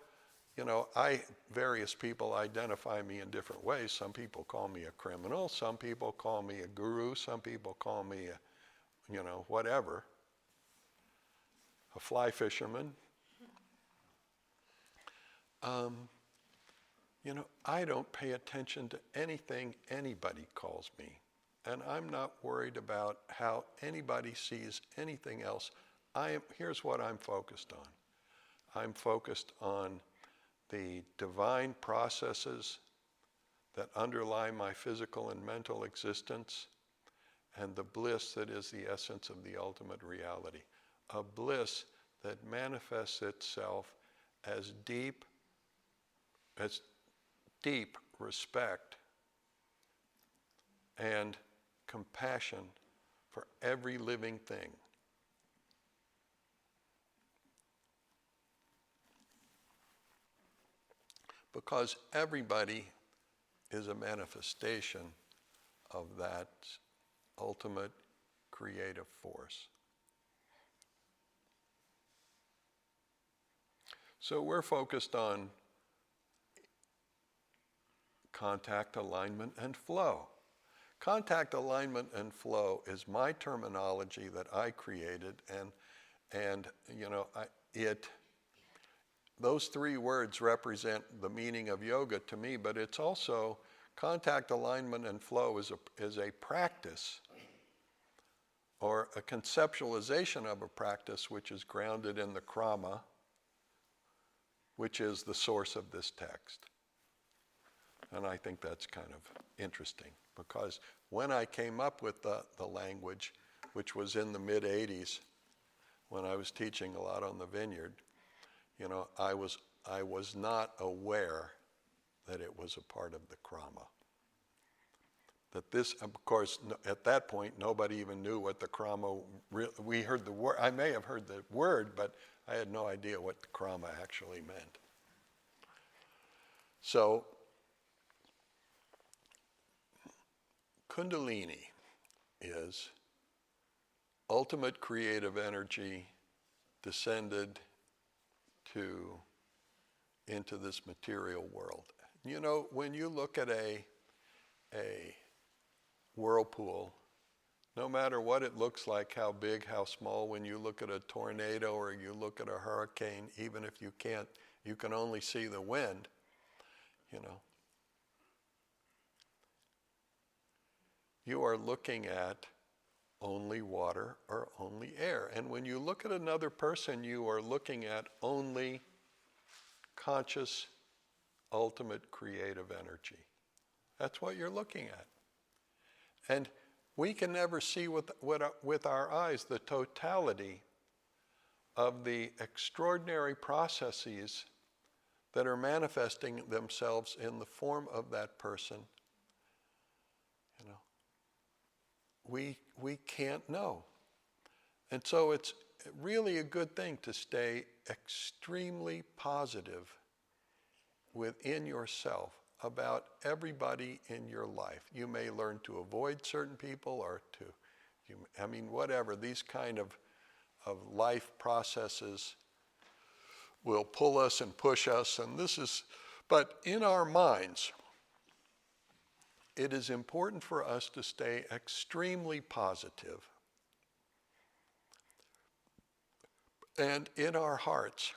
[SPEAKER 1] various people identify me in different ways. Some people call me a criminal, some people call me a guru, some people call me whatever, a fly fisherman. I don't pay attention to anything anybody calls me. And I'm not worried about how anybody sees anything else. Here's what I'm focused on. I'm focused on the divine processes that underlie my physical and mental existence, and the bliss that is the essence of the ultimate reality. A bliss that manifests itself as deep respect and compassion for every living thing. Because everybody is a manifestation of that ultimate creative force. So we're focused on contact, alignment, and flow. Contact, alignment, and flow is my terminology that I created, and those three words represent the meaning of yoga to me, but it's also contact, alignment, and flow is a practice or a conceptualization of a practice which is grounded in the krama, which is the source of this text. And I think that's kind of interesting, because when I came up with the language, which was in the mid-'80s, when I was teaching a lot on the vineyard, I was not aware that it was a part of the krama. That this, of course, at that point, nobody even knew what the krama, we heard the word, I may have heard the word, but I had no idea what the krama actually meant. So, Kundalini is ultimate creative energy descended into this material world. You know, when you look at a whirlpool, no matter what it looks like, how big, how small, when you look at a tornado or you look at a hurricane, even if you can only see the wind, you know, you are looking at only water or only air. And when you look at another person, you are looking at only conscious, ultimate creative energy. That's what you're looking at. And we can never see with our eyes the totality of the extraordinary processes that are manifesting themselves in the form of that person. You know, we can't know. And so it's really a good thing to stay extremely positive within yourself about everybody in your life. You may learn to avoid certain people or whatever. These kind of life processes will pull us and push us, but in our minds, it is important for us to stay extremely positive. And in our hearts,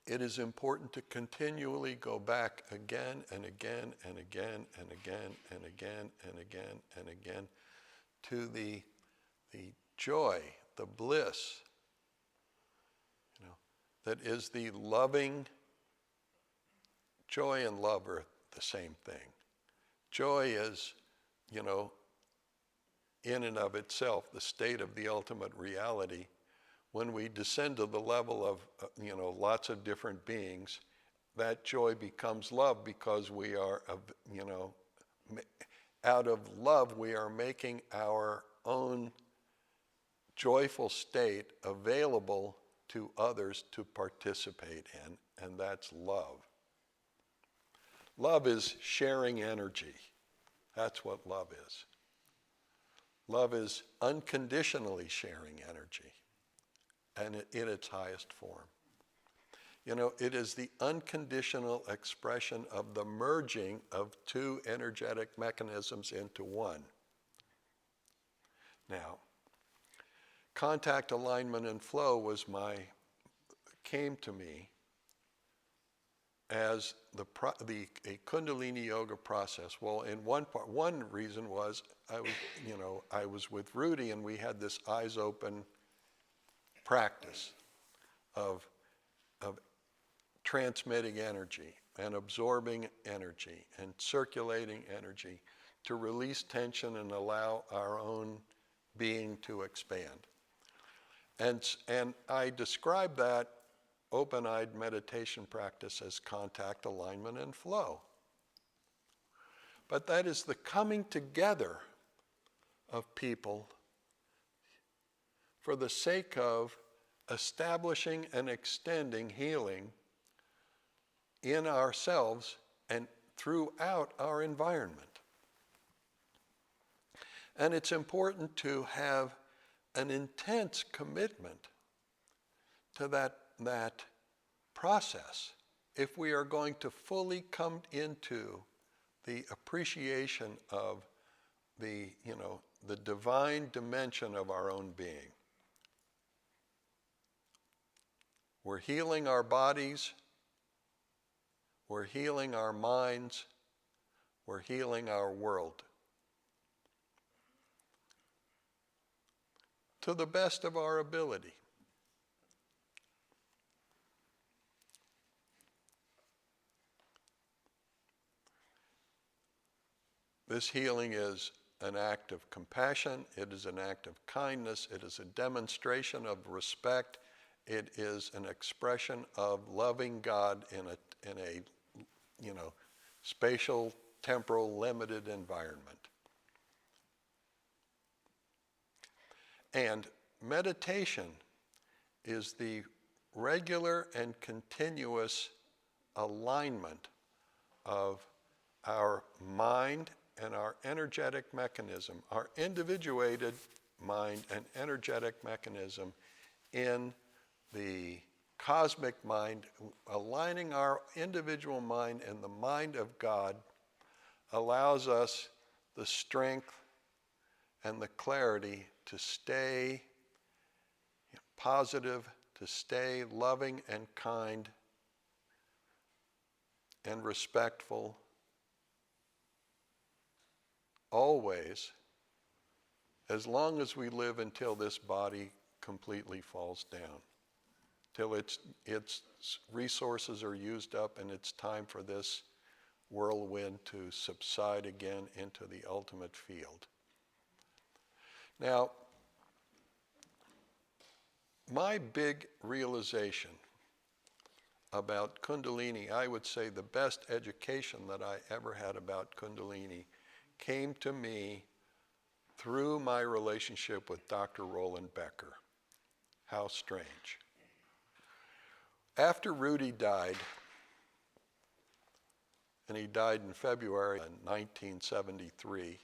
[SPEAKER 1] it is important to continually go back again and again and again and again and again and again and again to the joy, the bliss, you know, that is the loving. Joy and love are the same thing. Joy is, you know, in and of itself, the state of the ultimate reality. When we descend to the level of, lots of different beings, that joy becomes love because we are, out of love, we are making our own joyful state available to others to participate in, and that's love. Love is sharing energy. That's what love is. Love is unconditionally sharing energy, and in its highest form. You know, it is the unconditional expression of the merging of two energetic mechanisms into one. Now, contact, alignment, and flow came to me as a Kundalini yoga process. Well, in one reason was I was with Rudy, and we had this eyes open practice of transmitting energy and absorbing energy and circulating energy to release tension and allow our own being to expand. And I describe that open-eyed meditation practice as contact, alignment, and flow. But that is the coming together of people for the sake of establishing and extending healing in ourselves and throughout our environment. And it's important to have an intense commitment to that process if we are going to fully come into the appreciation of the divine dimension of our own being. We're healing our bodies, we're healing our minds, we're healing our world to the best of our ability. This healing is an act of compassion, it is an act of kindness, it is a demonstration of respect, it is an expression of loving God in a spatial, temporal, limited environment. And meditation is the regular and continuous alignment of our mind and our energetic mechanism, our individuated mind and energetic mechanism in the cosmic mind, aligning our individual mind and the mind of God allows us the strength and the clarity to stay positive, to stay loving and kind and respectful always, as long as we live until this body completely falls down, till its resources are used up and it's time for this whirlwind to subside again into the ultimate field. Now, my big realization about Kundalini, I would say the best education that I ever had about Kundalini came to me through my relationship with Dr. Roland Becker. How strange. After Rudy died, and he died in February 1973,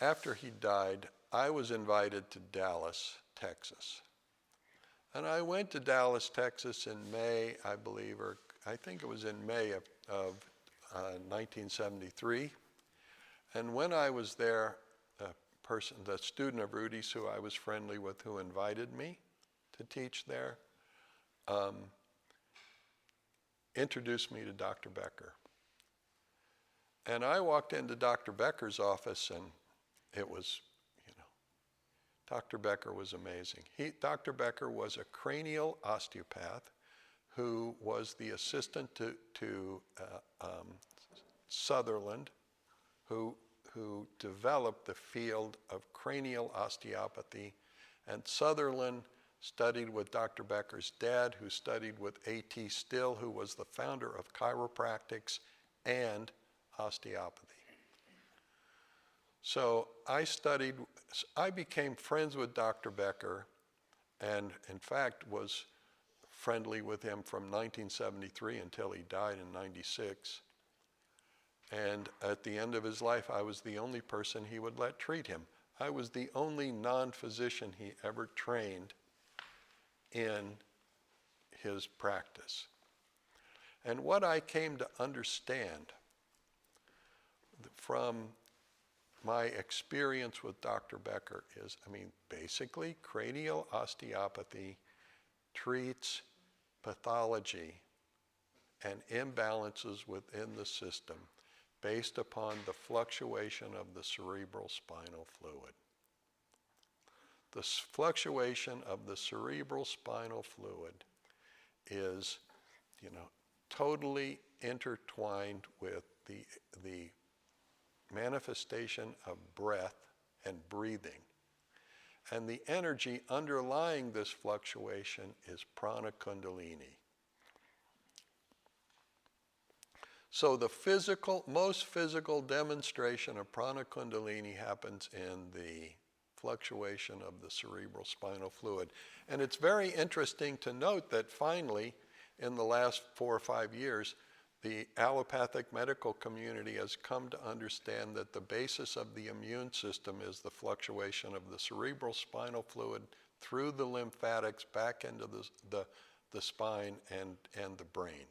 [SPEAKER 1] after he died, I was invited to Dallas, Texas. And I went to Dallas, Texas in May, I believe, or I think it was in May of 1973. And when I was there, the student of Rudy's who I was friendly with, who invited me to teach there, introduced me to Dr. Becker. And I walked into Dr. Becker's office, and it was, Dr. Becker was amazing. Dr. Becker was a cranial osteopath who was the assistant to Sutherland, who developed the field of cranial osteopathy. And Sutherland studied with Dr. Becker's dad, who studied with A.T. Still, who was the founder of chiropractics and osteopathy. So I became friends with Dr. Becker, and in fact was friendly with him from 1973 until he died in 96. And at the end of his life, I was the only person he would let treat him. I was the only non-physician he ever trained in his practice. And what I came to understand from my experience with Dr. Becker is, basically cranial osteopathy treats pathology and imbalances within the system based upon the fluctuation of the cerebral spinal fluid. The fluctuation of the cerebral spinal fluid is, totally intertwined with the manifestation of breath and breathing. And the energy underlying this fluctuation is prana kundalini. So the most physical demonstration of prana kundalini happens in the fluctuation of the cerebral spinal fluid. And it's very interesting to note that finally, in the last 4 or 5 years, the allopathic medical community has come to understand that the basis of the immune system is the fluctuation of the cerebral spinal fluid through the lymphatics back into the spine and the brain.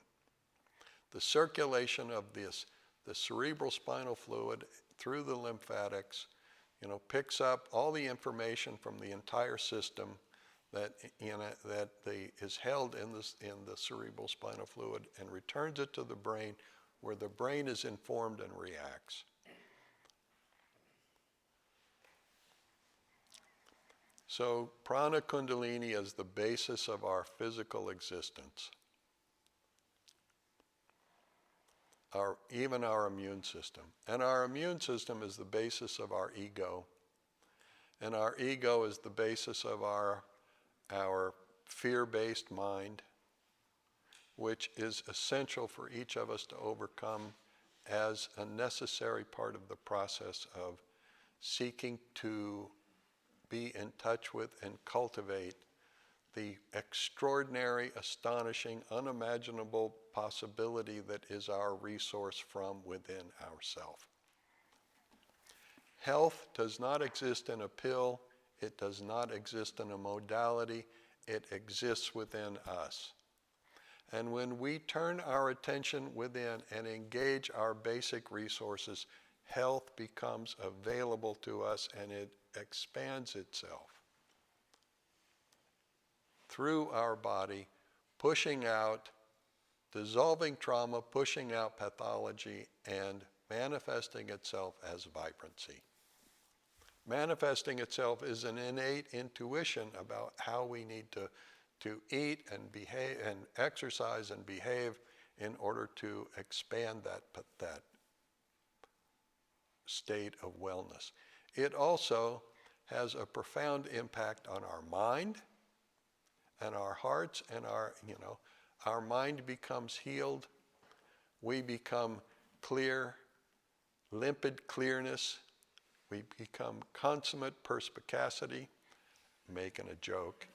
[SPEAKER 1] The circulation of the cerebral spinal fluid through the lymphatics, picks up all the information from the entire system that is held in the cerebral spinal fluid and returns it to the brain, where the brain is informed and reacts. So prana kundalini is the basis of our physical existence, even our immune system. And our immune system is the basis of our ego, and our ego is the basis of our fear-based mind, which is essential for each of us to overcome as a necessary part of the process of seeking to be in touch with and cultivate the extraordinary, astonishing, unimaginable possibility that is our resource from within ourself. Health does not exist in a pill. It does not exist in a modality. it exists within us. And when we turn our attention within and engage our basic resources, health becomes available to us and it expands itself through our body, pushing out, dissolving trauma, pushing out pathology, and manifesting itself as vibrancy. Manifesting itself is an innate intuition about how we need to eat and behave and exercise and behave in order to expand that state of wellness. It also has a profound impact on our mind and our hearts, and our mind becomes healed. We become clear, limpid clearness. We become consummate perspicacity, making a joke.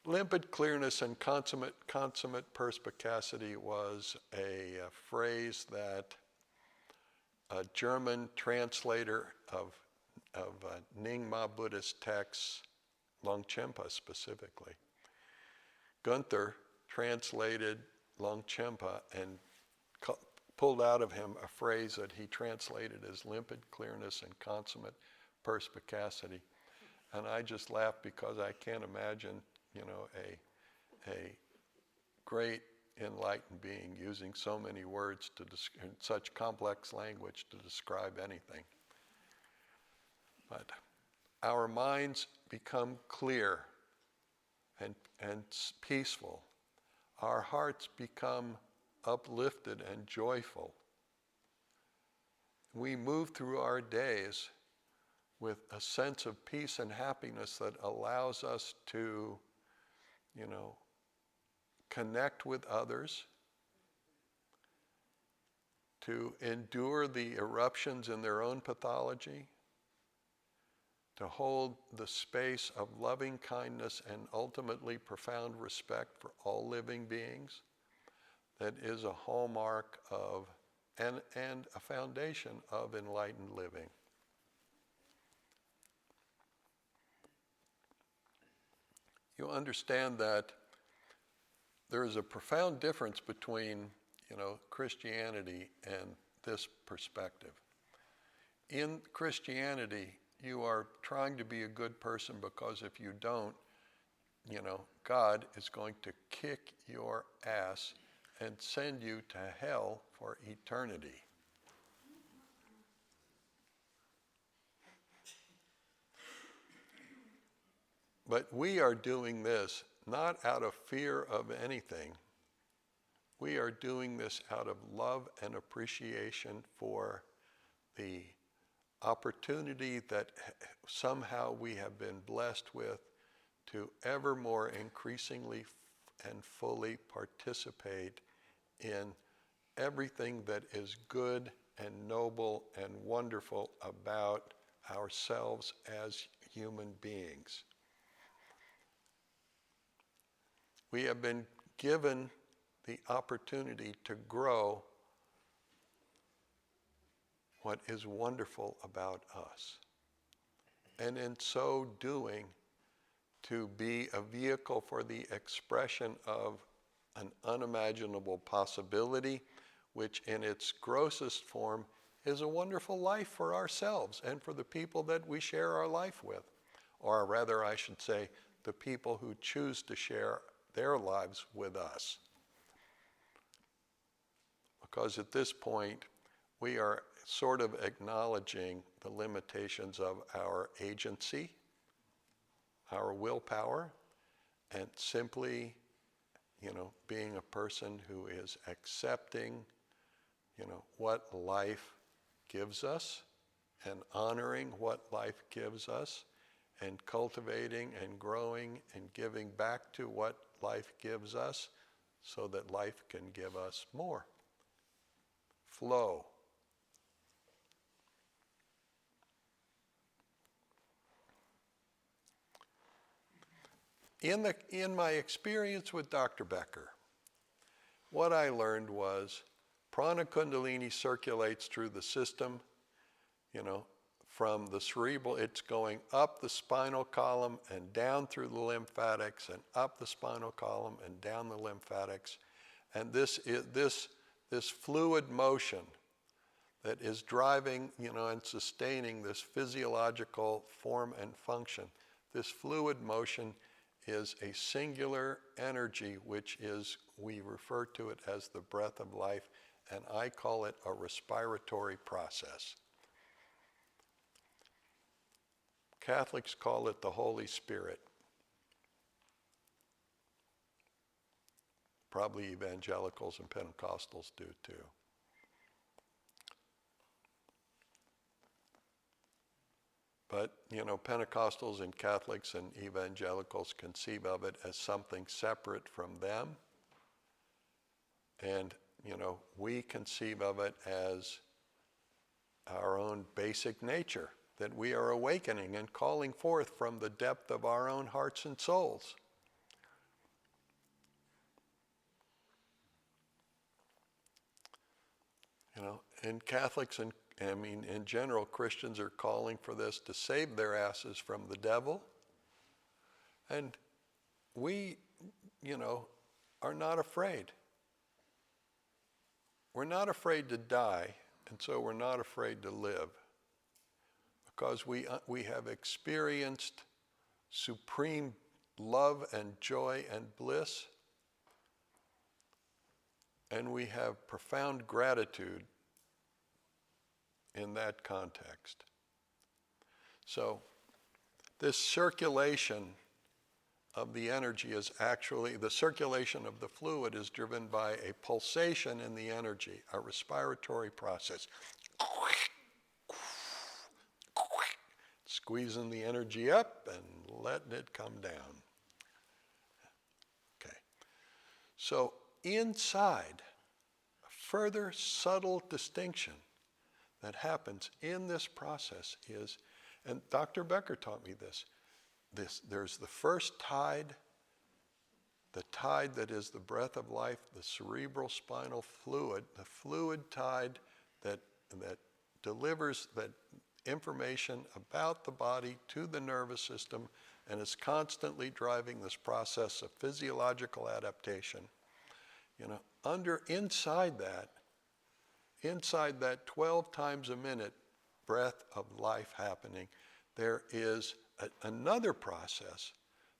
[SPEAKER 1] Limpid clearness and consummate perspicacity was a phrase that a German translator of Nyingma Buddhist texts, Longchenpa specifically, Gunther translated Longchenpa and pulled out of him a phrase that he translated as limpid clearness and consummate perspicacity. And I just laugh because I can't imagine, a great enlightened being using so many words in such complex language to describe anything. But our minds become clear and peaceful. Our hearts become uplifted and joyful. We move through our days with a sense of peace and happiness that allows us to, connect with others, to endure the eruptions in their own pathology, to hold the space of loving kindness and ultimately profound respect for all living beings. That is a hallmark of and a foundation of enlightened living. You understand that there is a profound difference between, Christianity and this perspective. In Christianity, you are trying to be a good person because if you don't, God is going to kick your ass and send you to hell for eternity. But we are doing this not out of fear of anything. We are doing this out of love and appreciation for the opportunity that somehow we have been blessed with to ever more increasingly and fully participate in everything that is good and noble and wonderful about ourselves as human beings. We have been given the opportunity to grow what is wonderful about us. And in so doing, to be a vehicle for the expression of an unimaginable possibility, which in its grossest form is a wonderful life for ourselves and for the people that we share our life with. Or rather, I should say, the people who choose to share their lives with us. Because at this point, we are sort of acknowledging the limitations of our agency, our willpower, and simply, being a person who is accepting, what life gives us and honoring what life gives us and cultivating and growing and giving back to what life gives us so that life can give us more. Flow. In my experience with Dr. Becker, what I learned was prana kundalini circulates through the system, from the cerebral, it's going up the spinal column and down through the lymphatics and up the spinal column and down the lymphatics. And this fluid motion that is driving, and sustaining this physiological form and function, this fluid motion is a singular energy, which we refer to it as the breath of life, and I call it a respiratory process. Catholics call it the Holy Spirit. Probably evangelicals and Pentecostals do too. But, Pentecostals and Catholics and evangelicals conceive of it as something separate from them. And, we conceive of it as our own basic nature, that we are awakening and calling forth from the depth of our own hearts and souls. And Catholics and in general, Christians are calling for this to save their asses from the devil. And we, are not afraid. We're not afraid to die, and so we're not afraid to live. Because we have experienced supreme love and joy and bliss, and we have profound gratitude in that context. So this circulation of the energy is actually, the circulation of the fluid is driven by a pulsation in the energy, a respiratory process. Squeezing the energy up and letting it come down. Okay. So inside, a further subtle distinction that happens in this process is, and Dr. Becker taught me this, there's the first tide, the tide that is the breath of life, the cerebral spinal fluid, the fluid tide that delivers that information about the body to the nervous system and is constantly driving this process of physiological adaptation. Inside that 12 times a minute breath of life happening, there is another process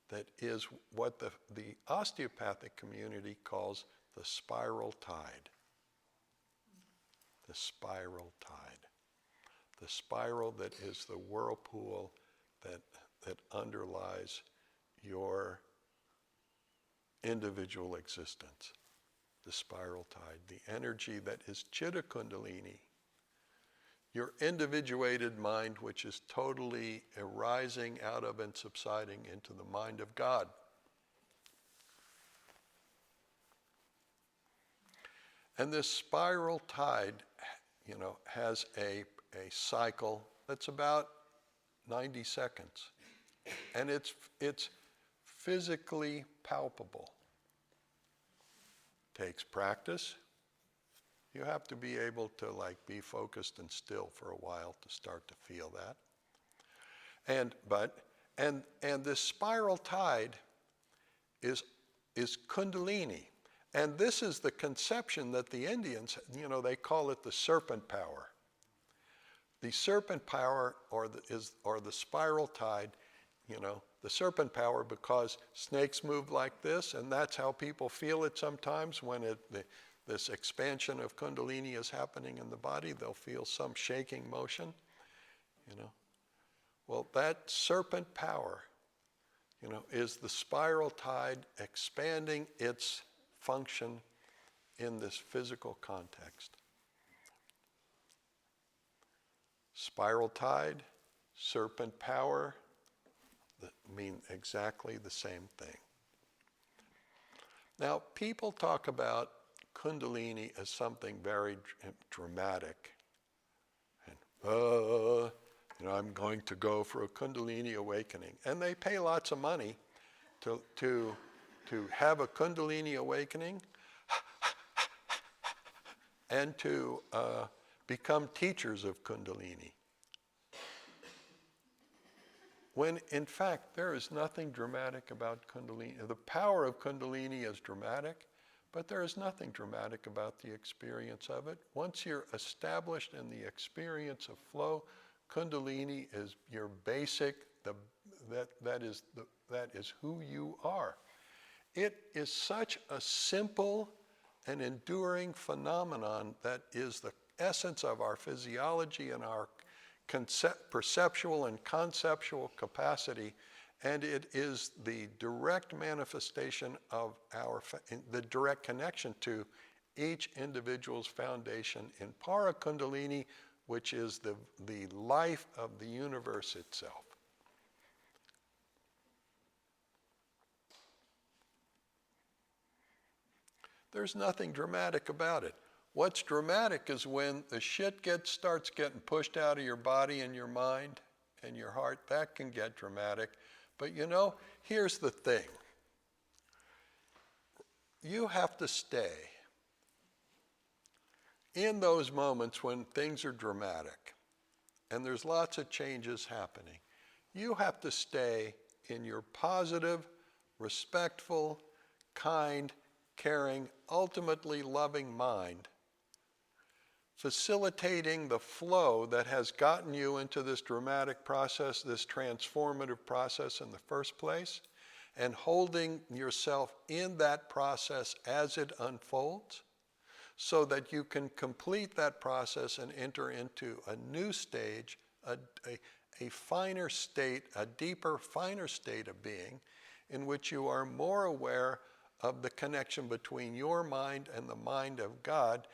[SPEAKER 1] that is what the osteopathic community calls the spiral tide. The spiral tide. The spiral that is the whirlpool that underlies your individual existence. The spiral tide, the energy that is Chitta Kundalini, your individuated mind, which is totally arising out of and subsiding into the mind of God. And this spiral tide, has a cycle that's about 90 seconds. And it's physically palpable. Takes practice. You have to be able to be focused and still for a while to start to feel that. And this spiral tide is Kundalini. And this is the conception that the Indians, they call it the serpent power. The serpent power or the spiral tide, the serpent power, because snakes move like this, and that's how people feel it sometimes when this expansion of Kundalini is happening in the body. They'll feel some shaking motion, Well, that serpent power, is the spiral tide expanding its function in this physical context. Spiral tide, serpent power, mean exactly the same thing. Now, people talk about Kundalini as something very dramatic. And, I'm going to go for a Kundalini awakening. And they pay lots of money to have a Kundalini awakening and to become teachers of Kundalini. when in fact there is nothing dramatic about Kundalini. The power of Kundalini is dramatic, but there is nothing dramatic about the experience of it. Once you're established in the experience of flow, Kundalini is your basic, that is who you are. It is such a simple and enduring phenomenon that is the essence of our physiology and our perceptual and conceptual capacity, and it is the direct manifestation of the direct connection to each individual's foundation in Para Kundalini, which is the life of the universe itself. There's nothing dramatic about it. What's dramatic is when the shit starts getting pushed out of your body and your mind and your heart. That can get dramatic. But you know, here's the thing. You have to stay in those moments when things are dramatic and there's lots of changes happening. You have to stay in your positive, respectful, kind, caring, ultimately loving mind, facilitating the flow that has gotten you into this dramatic process, this transformative process in the first place, and holding yourself in that process as it unfolds, so that you can complete that process and enter into a new stage, a finer state, a deeper, finer state of being, in which you are more aware of the connection between your mind and the mind of God,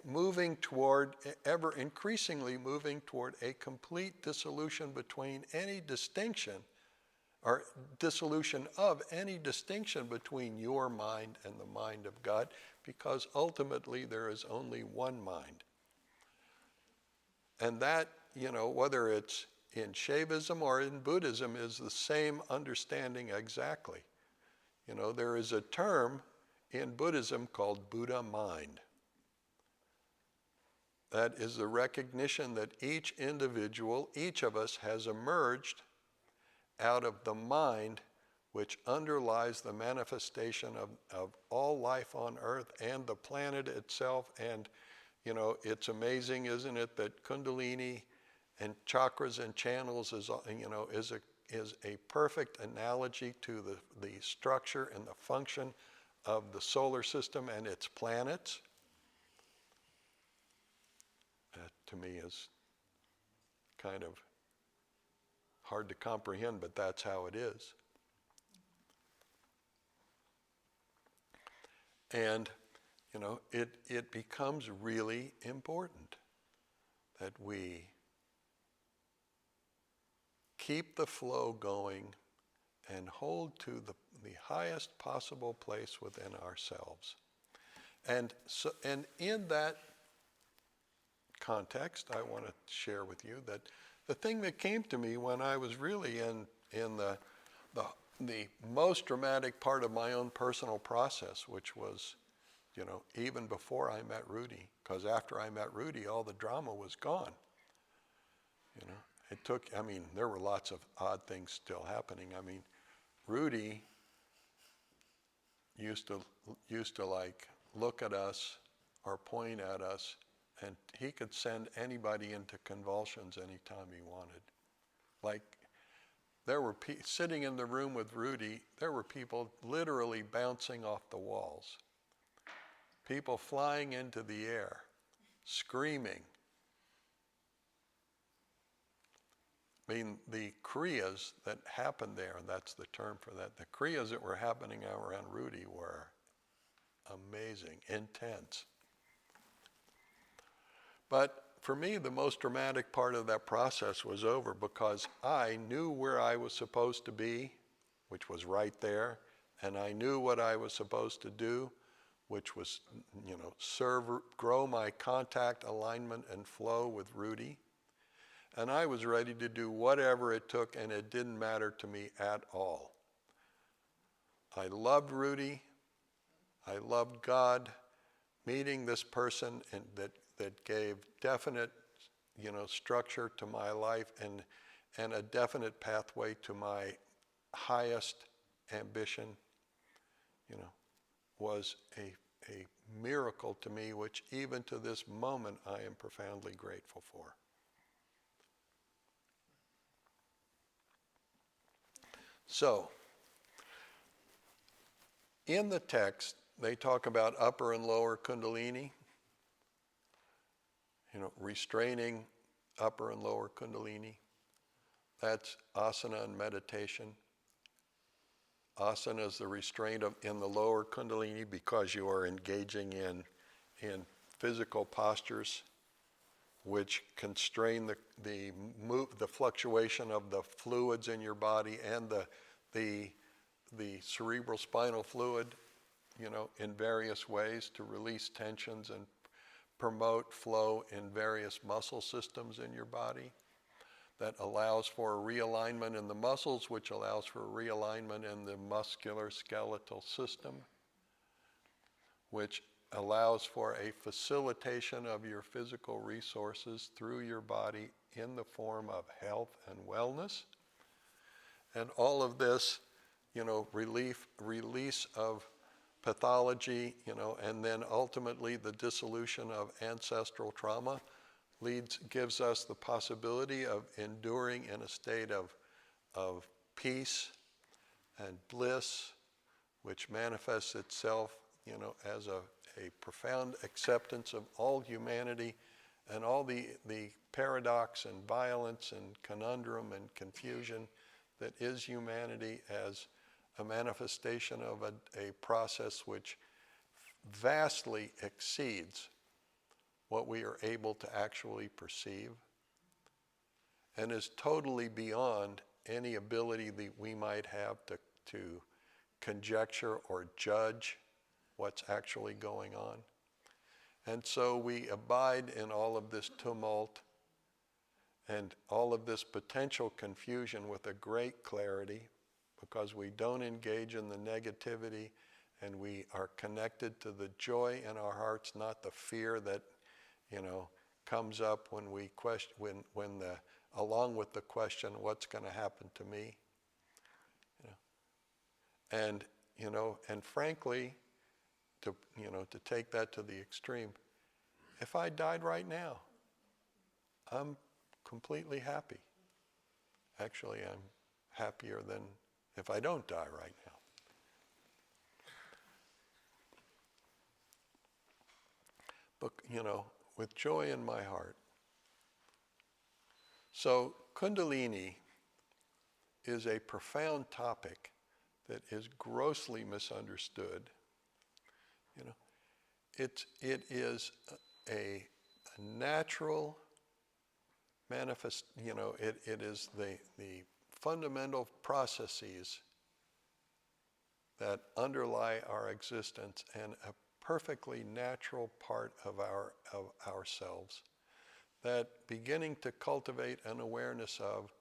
[SPEAKER 1] moving toward, ever increasingly moving toward a complete dissolution between any distinction, or dissolution of any distinction between your mind and the mind of God, because ultimately there is only one mind. And that, you know, whether it's in Shaivism or in Buddhism, is the same understanding exactly. You know, there is a term in Buddhism called Buddha mind. That is the recognition that each individual, each of us, has emerged out of the mind which underlies the manifestation of all life on earth and the planet itself. And, you know, it's amazing, isn't it, that Kundalini and chakras and channels is a perfect analogy to the structure and the function of the solar system and its planets. That to me is kind of hard to comprehend, but that's how it is. And, you know, it becomes really important that we keep the flow going and hold to the highest possible place within ourselves. And in that context, I want to share with you that the thing that came to me when I was really in the most dramatic part of my own personal process, which was, you know, even before I met Rudy, because after I met Rudy, all the drama was gone. You know, it took, I mean, there were lots of odd things still happening. I mean, Rudy used to like look at us or point at us, and he could send anybody into convulsions anytime he wanted. Like, there were sitting in the room with Rudy, there were people literally bouncing off the walls. People flying into the air, screaming. I mean, the kriyas that happened there, and that's the term for that, the kriyas that were happening around Rudy were amazing, intense. But for me, the most dramatic part of that process was over, because I knew where I was supposed to be, which was right there, and I knew what I was supposed to do, which was, you know, grow my contact, alignment, and flow with Rudy. And I was ready to do whatever it took, and it didn't matter to me at all. I loved Rudy. I loved God. Meeting this person that gave definite, you know, structure to my life, and and a definite pathway to my highest ambition, was a miracle to me, which even to this moment I am profoundly grateful for. So, in the text, they talk about upper and lower Kundalini, restraining upper and lower Kundalini. That's asana and meditation. Asana is the restraint in the lower Kundalini because you are engaging in physical postures which constrain the fluctuation of the fluids in your body and the cerebral spinal fluid, in various ways to release tensions and promote flow in various muscle systems in your body. That allows for a realignment in the muscles, which allows for a realignment in the muscular skeletal system, which allows for a facilitation of your physical resources through your body in the form of health and wellness. And all of this, release of pathology, and then ultimately the dissolution of ancestral trauma gives us the possibility of enduring in a state of peace and bliss, which manifests itself, as a profound acceptance of all humanity and all the paradox and violence and conundrum and confusion that is humanity as a manifestation of a process which vastly exceeds what we are able to actually perceive and is totally beyond any ability that we might have to conjecture or judge what's actually going on. And so we abide in all of this tumult and all of this potential confusion with a great clarity because we don't engage in the negativity and we are connected to the joy in our hearts, not the fear that comes up when we question, along with the question, what's going to happen to me? And frankly, to take that to the extreme, if I died right now, I'm completely happy. Actually, I'm happier than if I don't die right now. But, with joy in my heart. So Kundalini is a profound topic that is grossly misunderstood. It is a natural manifest. It is the fundamental processes that underlie our existence and a perfectly natural part of ourselves that beginning to cultivate an awareness of,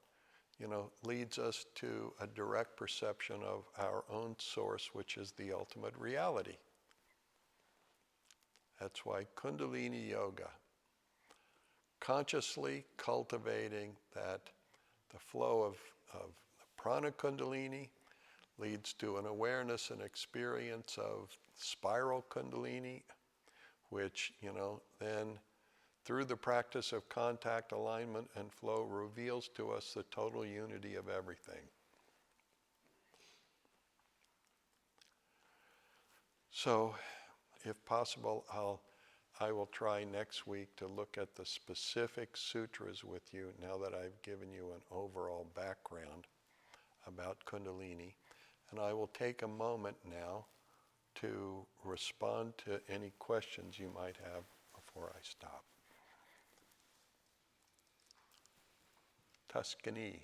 [SPEAKER 1] leads us to a direct perception of our own source, which is the ultimate reality. That's why Kundalini Yoga, consciously cultivating that the flow of the prana Kundalini leads to an awareness and experience of spiral Kundalini, which, then through the practice of contact, alignment, and flow reveals to us the total unity of everything. So, if possible, I will try next week to look at the specific sutras with you now that I've given you an overall background about Kundalini. And I will take a moment now to respond to any questions you might have before I stop. Tuscany.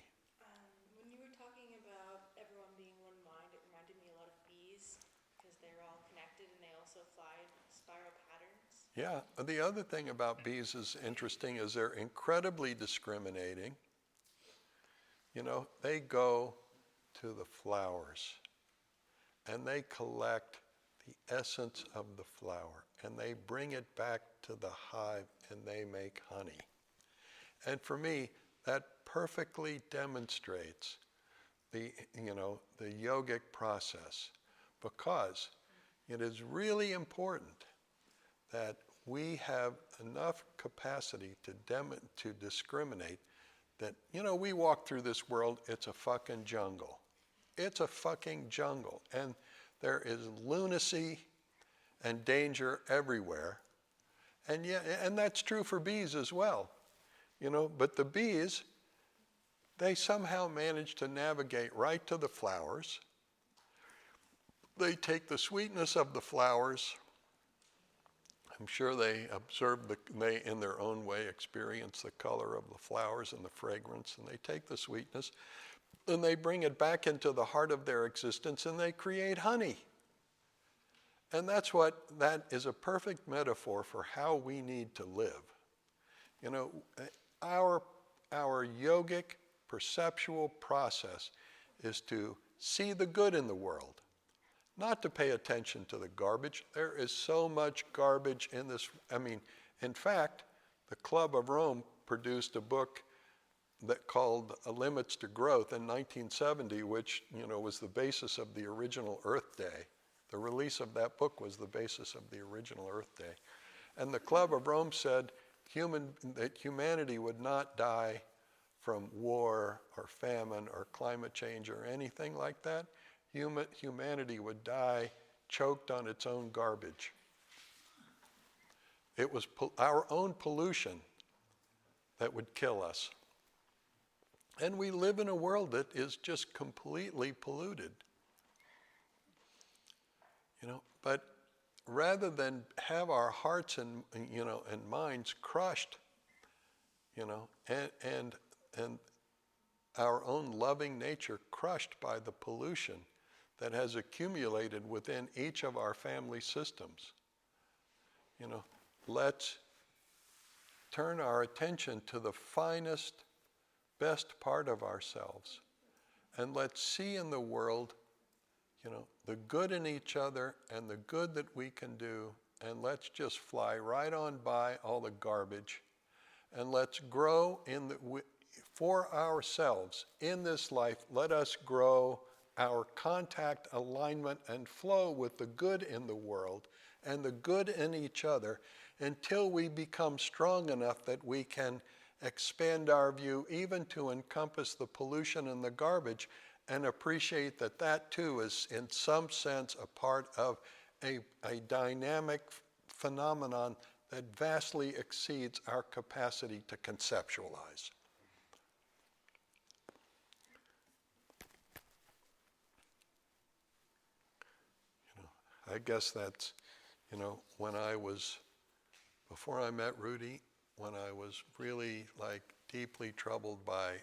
[SPEAKER 2] When you were talking about everyone being one mind, it reminded me a lot of bees because they're all connected and they also fly in spiral patterns.
[SPEAKER 1] Yeah, the other thing about bees is interesting is they're incredibly discriminating. They go to the flowers and they collect the essence of the flower and they bring it back to the hive and they make honey. And for me, that perfectly demonstrates the yogic process, because it is really important that we have enough capacity to discriminate that, we walk through this world, it's a fucking jungle. It's a fucking jungle. And there is lunacy and danger everywhere. And that's true for bees as well. But the bees, they somehow manage to navigate right to the flowers. They take the sweetness of the flowers. I'm sure they observe they in their own way experience the color of the flowers and the fragrance, and they take the sweetness and they bring it back into the heart of their existence and they create honey. And that is a perfect metaphor for how we need to live. Our yogic perceptual process is to see the good in the world, not to pay attention to the garbage. There is so much garbage in this. In fact, the Club of Rome produced a book called Limits to Growth in 1970, which was the basis of the original Earth Day. The release of that book was the basis of the original Earth Day. And the Club of Rome said that humanity would not die from war or famine or climate change or anything like that. Humanity would die choked on its own garbage. It was our own pollution that would kill us. And we live in a world that is just completely polluted. But rather than have our hearts and minds crushed, and our own loving nature crushed by the pollution that has accumulated within each of our family systems, let's turn our attention to the finest, best part of ourselves, and let's see in the world the good in each other and the good that we can do, and let's just fly right on by all the garbage, and let's grow for ourselves in this life. Let us grow our contact, alignment, and flow with the good in the world and the good in each other until we become strong enough that we can expand our view even to encompass the pollution and the garbage, and appreciate that too is in some sense a part of a dynamic phenomenon that vastly exceeds our capacity to conceptualize. I guess that's, before I met Rudy, when I was really deeply troubled by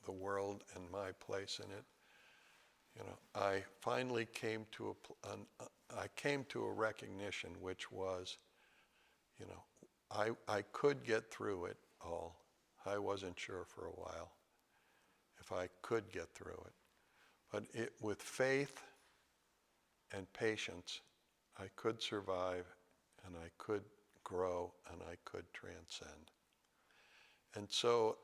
[SPEAKER 1] the world and my place in it, I finally came to a recognition, which was, I could get through it all. I wasn't sure for a while if I could get through it. But with faith and patience, I could survive, and I could grow, and I could transcend. And so,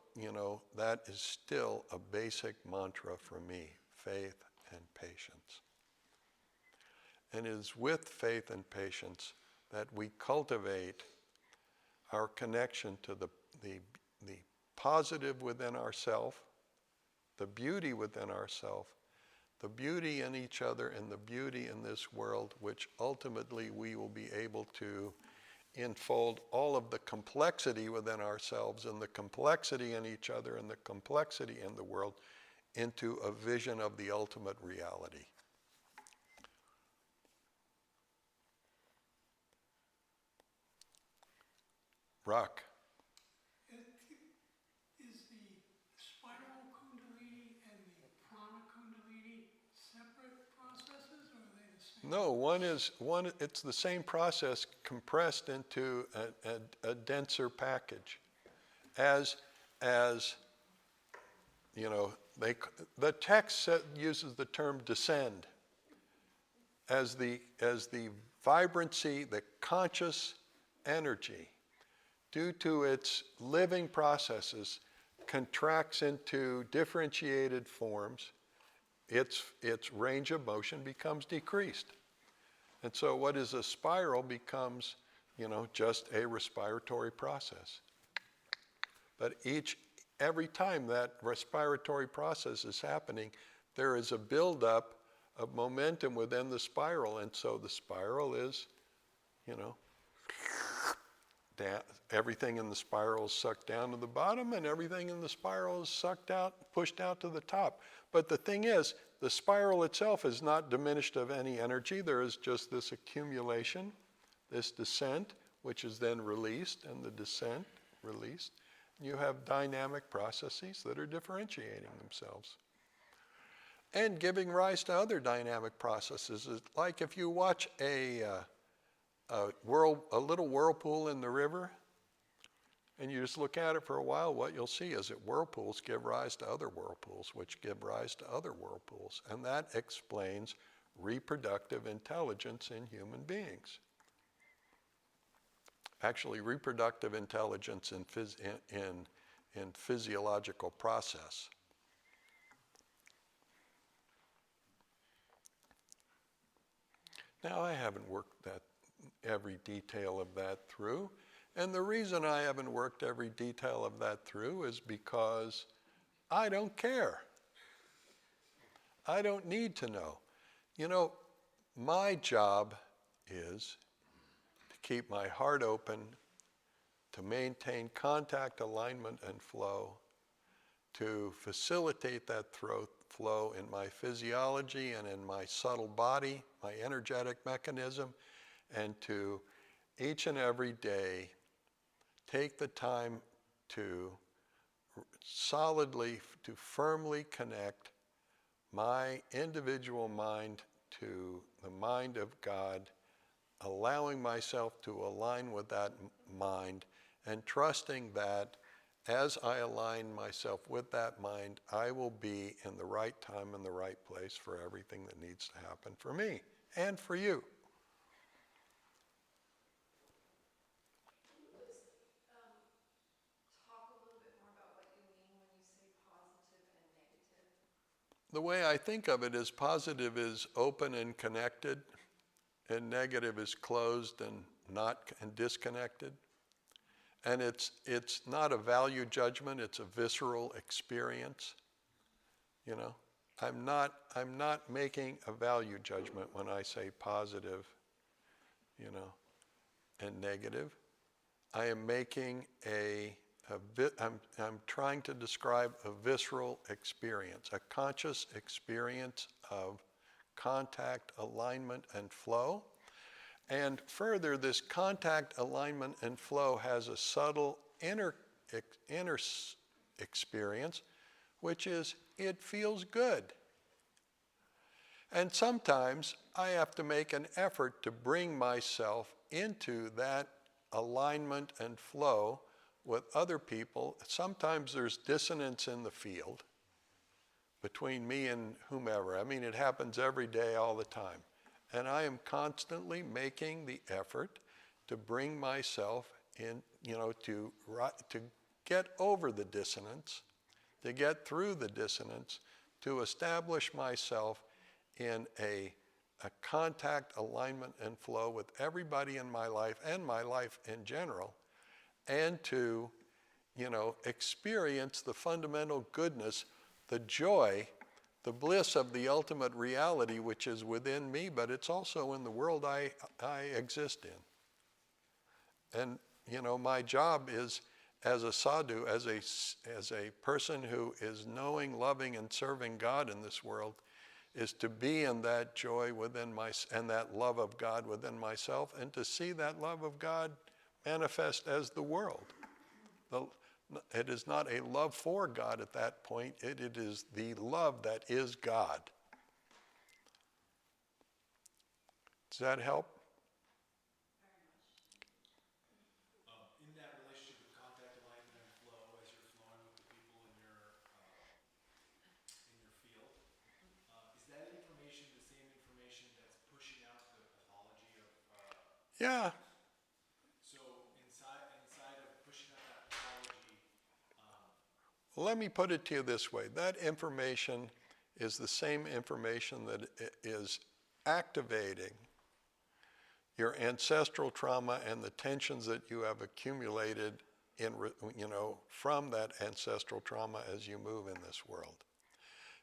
[SPEAKER 1] that is still a basic mantra for me, faith and patience. And it is with faith and patience that we cultivate our connection to the positive within ourselves, the beauty within ourselves, the beauty in each other, and the beauty in this world, which ultimately we will be able to enfold all of the complexity within ourselves and the complexity in each other and the complexity in the world into a vision of the ultimate reality. Rock.
[SPEAKER 3] Is the spiral Kundalini and the prana Kundalini separate processes, or are they the same?
[SPEAKER 1] No, it's the same process compressed into a denser package. The text uses the term descend as the vibrancy, the conscious energy, due to its living processes, contracts into differentiated forms, its range of motion becomes decreased. And so what is a spiral becomes, just a respiratory process. But every time that respiratory process is happening, there is a buildup of momentum within the spiral. And so the spiral is, everything in the spiral is sucked down to the bottom, and everything in the spiral is sucked out, pushed out to the top. But the thing is, the spiral itself is not diminished of any energy. There is just this accumulation, this descent, which is then released, and the descent released. You have dynamic processes that are differentiating themselves and giving rise to other dynamic processes. It's like if you watch a little whirlpool in the river, and you just look at it for a while, what you'll see is that whirlpools give rise to other whirlpools, which give rise to other whirlpools. And that explains reproductive intelligence in human beings. Actually, reproductive intelligence in physiological process. Now, I haven't worked every detail of that through. And the reason I haven't worked every detail of that through is because I don't care. I don't need to know. My job is to keep my heart open, to maintain contact, alignment, and flow, to facilitate that flow in my physiology and in my subtle body, my energetic mechanism, and to each and every day take the time to firmly connect my individual mind to the mind of God, allowing myself to align with that mind and trusting that as I align myself with that mind, I will be in the right time and the right place for everything that needs to happen for me and for you. The way I think of it is positive is open and connected, and negative is closed and disconnected. And it's not a value judgment, it's a visceral experience. I'm not making a value judgment when I say positive, and negative. I am making I'm trying to describe a visceral experience, a conscious experience of contact, alignment, and flow. And further, this contact, alignment, and flow has a subtle inner experience, which is it feels good. And sometimes I have to make an effort to bring myself into that alignment and flow with other people. Sometimes there's dissonance in the field between me and whomever. I mean, it happens every day, all the time. And I am constantly making the effort to bring myself in, to get over the dissonance, to get through the dissonance, to establish myself in a contact, alignment, and flow with everybody in my life and my life in general, and to, experience the fundamental goodness, the joy, the bliss of the ultimate reality which is within me, but it's also in the world I exist in. And, my job is, as a sadhu, as a person who is knowing, loving, and serving God in this world, is to be in that joy within and that love of God within myself, and to see that love of God manifest as the world. It is not a love for God at that point, it is the love that is God. Does that help?
[SPEAKER 4] In that relationship with contact, alignment, and flow, as you're flowing with the people in your field, is that information the same information that's pushing out the pathology of?
[SPEAKER 1] Yeah.
[SPEAKER 4] So inside of pushing out that pathology,
[SPEAKER 1] let me put it to you this way. That information is the same information that is activating your ancestral trauma and the tensions that you have accumulated from that ancestral trauma as you move in this world.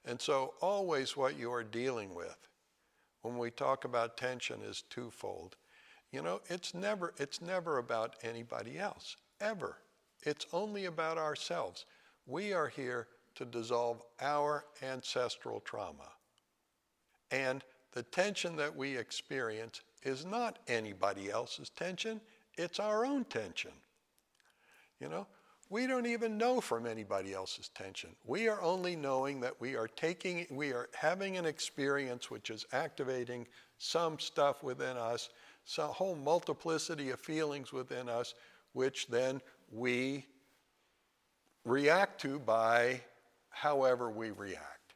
[SPEAKER 1] And so always what you are dealing with when we talk about tension is twofold. It's never about anybody else, ever. It's only about ourselves. We are here to dissolve our ancestral trauma. And the tension that we experience is not anybody else's tension, it's our own tension. We don't even know from anybody else's tension. We are only knowing that we are having an experience which is activating some stuff within us, some whole multiplicity of feelings within us, which then we react to by however we react.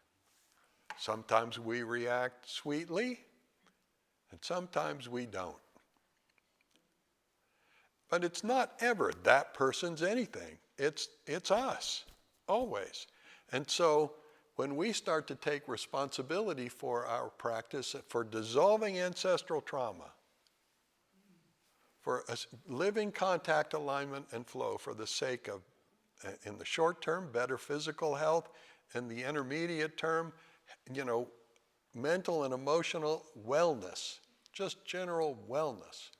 [SPEAKER 1] Sometimes we react sweetly, and sometimes we don't. But it's not ever that person's anything. It's us, always. And so when we start to take responsibility for our practice, for dissolving ancestral trauma, for living contact alignment and flow for the sake of, in the short term, better physical health, in the intermediate term, mental and emotional wellness, just general wellness,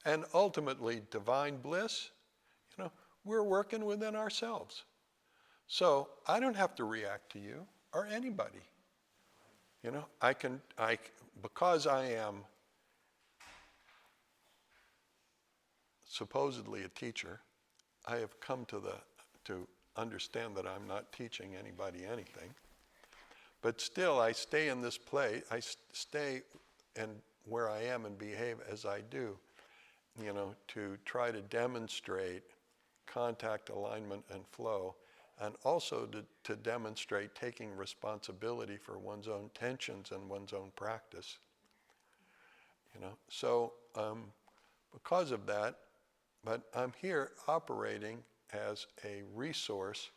[SPEAKER 1] and ultimately divine bliss, we're working within ourselves. So I don't have to react to you or anybody. Because I am supposedly a teacher, I have come to understand that I'm not teaching anybody anything. But still, I stay in this place. I stay where I am and behave as I do, to try to demonstrate contact, alignment, and flow, and also to demonstrate taking responsibility for one's own tensions and one's own practice. So because of that, but I'm here operating as a resource,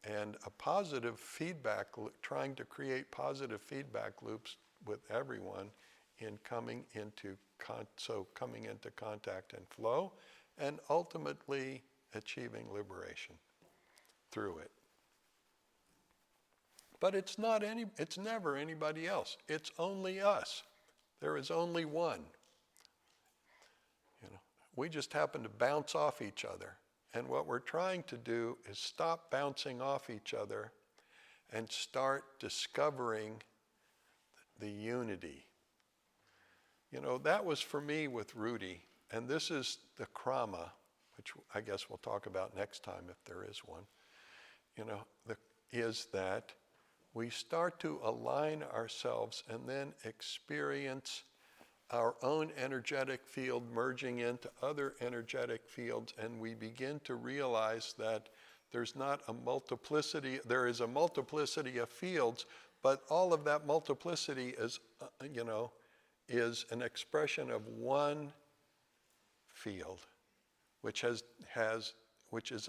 [SPEAKER 1] and a positive feedback, trying to create positive feedback loops with everyone in coming into contact and flow, and ultimately achieving liberation through it. But it's never anybody else. It's only us. There is only one. We just happen to bounce off each other. And what we're trying to do is stop bouncing off each other and start discovering the unity. That was for me with Rudy, and this is the krama, which I guess we'll talk about next time if there is one, is that we start to align ourselves and then experience our own energetic field merging into other energetic fields, and we begin to realize that there is a multiplicity of fields, but all of that multiplicity is an expression of one field, which is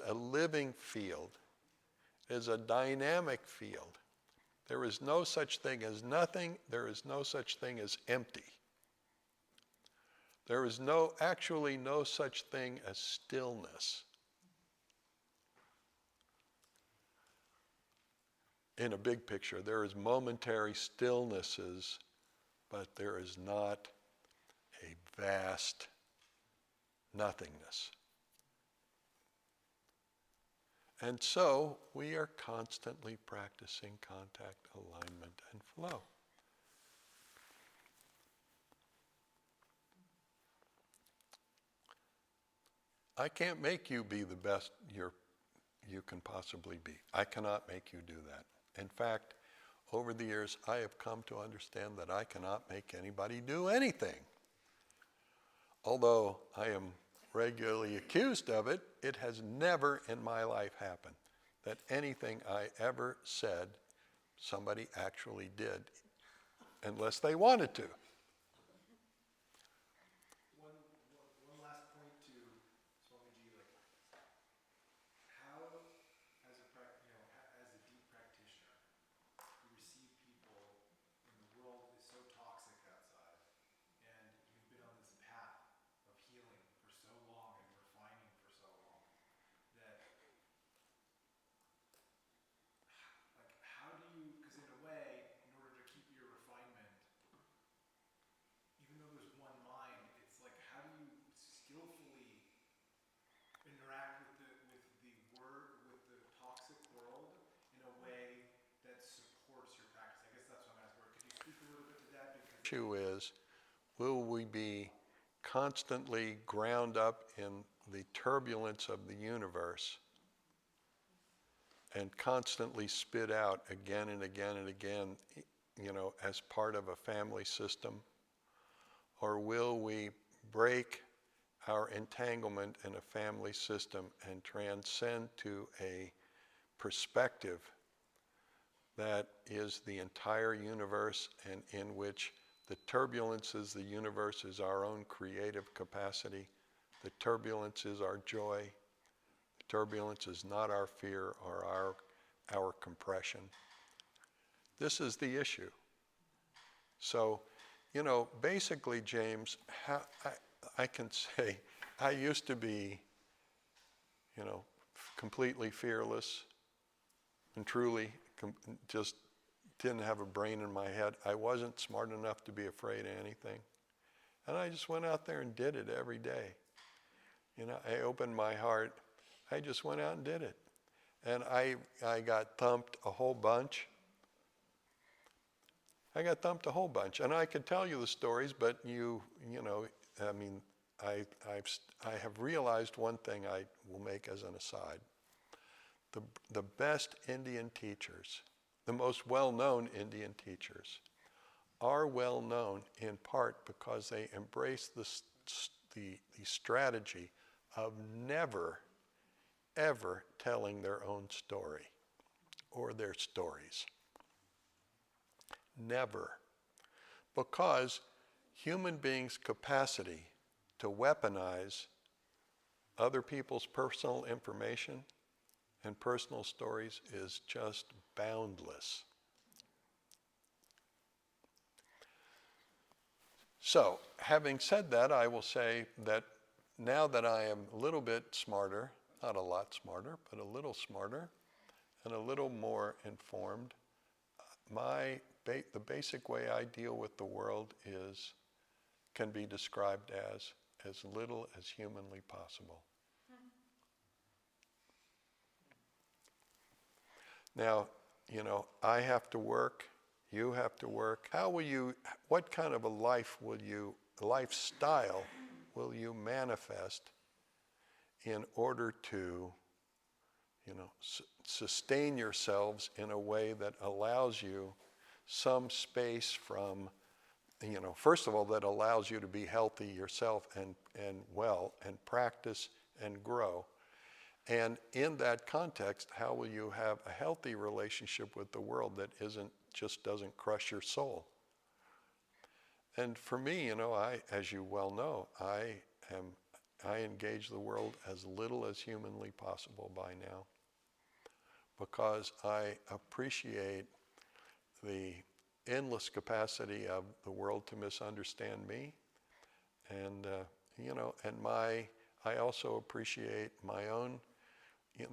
[SPEAKER 1] a living field, is a dynamic field. There is no such thing as nothing. There is no such thing as empty. There is actually no such thing as stillness. In a big picture, there is momentary stillnesses, but there is not a vast nothingness. And so we are constantly practicing contact, alignment, and flow. I can't make you be the best you can possibly be. I cannot make you do that. In fact, over the years, I have come to understand that I cannot make anybody do anything. Although I am regularly accused of it, it has never in my life happened that anything I ever said somebody actually did, unless they wanted to.
[SPEAKER 4] One last point to Swamiji, how, as a
[SPEAKER 1] issue is, will we be constantly ground up in the turbulence of the universe and constantly spit out again and again and again, as part of a family system? Or will we break our entanglement in a family system and transcend to a perspective that is the entire universe, and in which the turbulences, the universe is our own creative capacity. The turbulence is our joy. The turbulence is not our fear or our compression. This is the issue. So, basically, James, I can say I used to be, completely fearless and truly just didn't have a brain in my head. I wasn't smart enough to be afraid of anything. And I just went out there and did it every day. I opened my heart. I just went out and did it. And I got thumped a whole bunch. And I could tell you the stories, but I have realized one thing I will make as an aside. The best Indian teachers, the most well-known Indian teachers, are well-known in part because they embrace the strategy of never, ever telling their own story or their stories. Never. Because human beings' capacity to weaponize other people's personal information and personal stories is just boundless. So, having said that, I will say that now that I am a little bit smarter, not a lot smarter, but a little smarter and a little more informed, the basic way I deal with the world can be described as little as humanly possible. Now, I have to work, you have to work. What kind of a lifestyle will you manifest in order to, sustain yourselves in a way that allows you some space from, first of all, that allows you to be healthy yourself and well and practice and grow. And in that context, how will you have a healthy relationship with the world that doesn't crush your soul? And for me, as you well know, I engage the world as little as humanly possible by now, because I appreciate the endless capacity of the world to misunderstand me, and I also appreciate my own,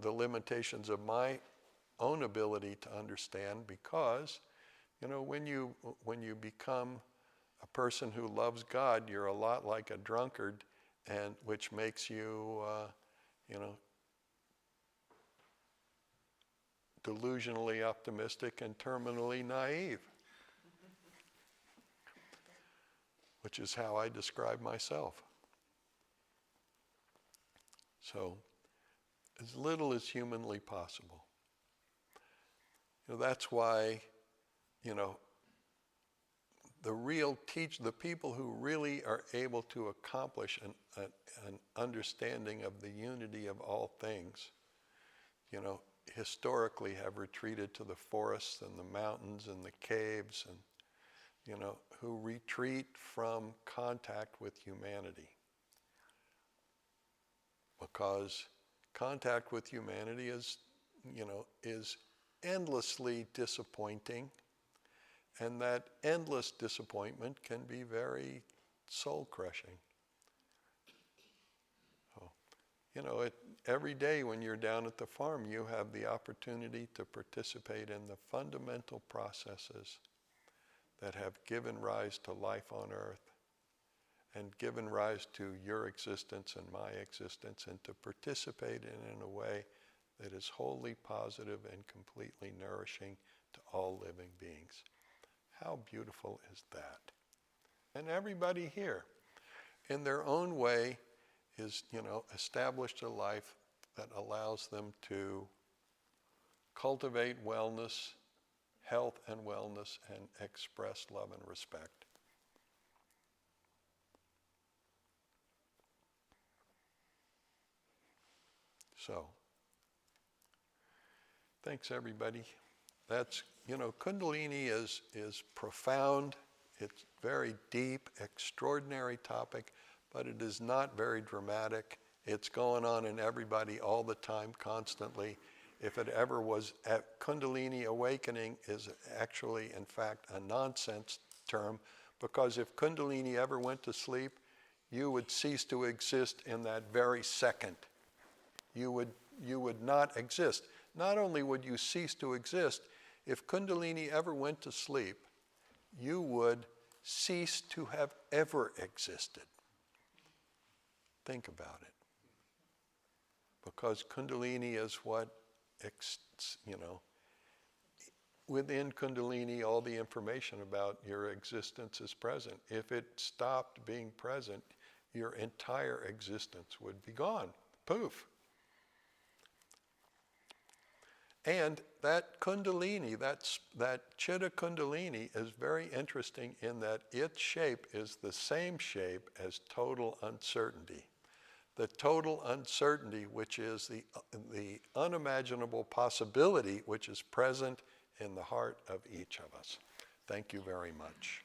[SPEAKER 1] the limitations of my own ability to understand, because when you become a person who loves God, you're a lot like a drunkard, and which makes you delusionally optimistic and terminally naive, which is how I describe myself. So, as little as humanly possible. That's why, the people who really are able to accomplish an understanding of the unity of all things, historically have retreated to the forests and the mountains and the caves, and, who retreat from contact with humanity. Because contact with humanity is endlessly disappointing, and that endless disappointment can be very soul-crushing. So, every day when you're down at the farm, you have the opportunity to participate in the fundamental processes that have given rise to life on earth and given rise to your existence and my existence, and to participate in a way that is wholly positive and completely nourishing to all living beings. How beautiful is that? and everybody here, in their own way, is, established a life that allows them to cultivate wellness, health and wellness, and express love and respect. So, thanks everybody. That's, Kundalini is profound. It's very deep, extraordinary topic, but it is not very dramatic. It's going on in everybody all the time, constantly. If it ever was, Kundalini awakening is actually, in fact, a nonsense term, because if Kundalini ever went to sleep, you would cease to exist in that very second. You would not exist. Not only would you cease to exist, if Kundalini ever went to sleep, you would cease to have ever existed. Think about it. Because Kundalini is what, within Kundalini, all the information about your existence is present. If it stopped being present, your entire existence would be gone. Poof. And that Kundalini, that Chitta Kundalini is very interesting in that its shape is the same shape as total uncertainty. The total uncertainty, which is the unimaginable possibility which is present in the heart of each of us. Thank you very much.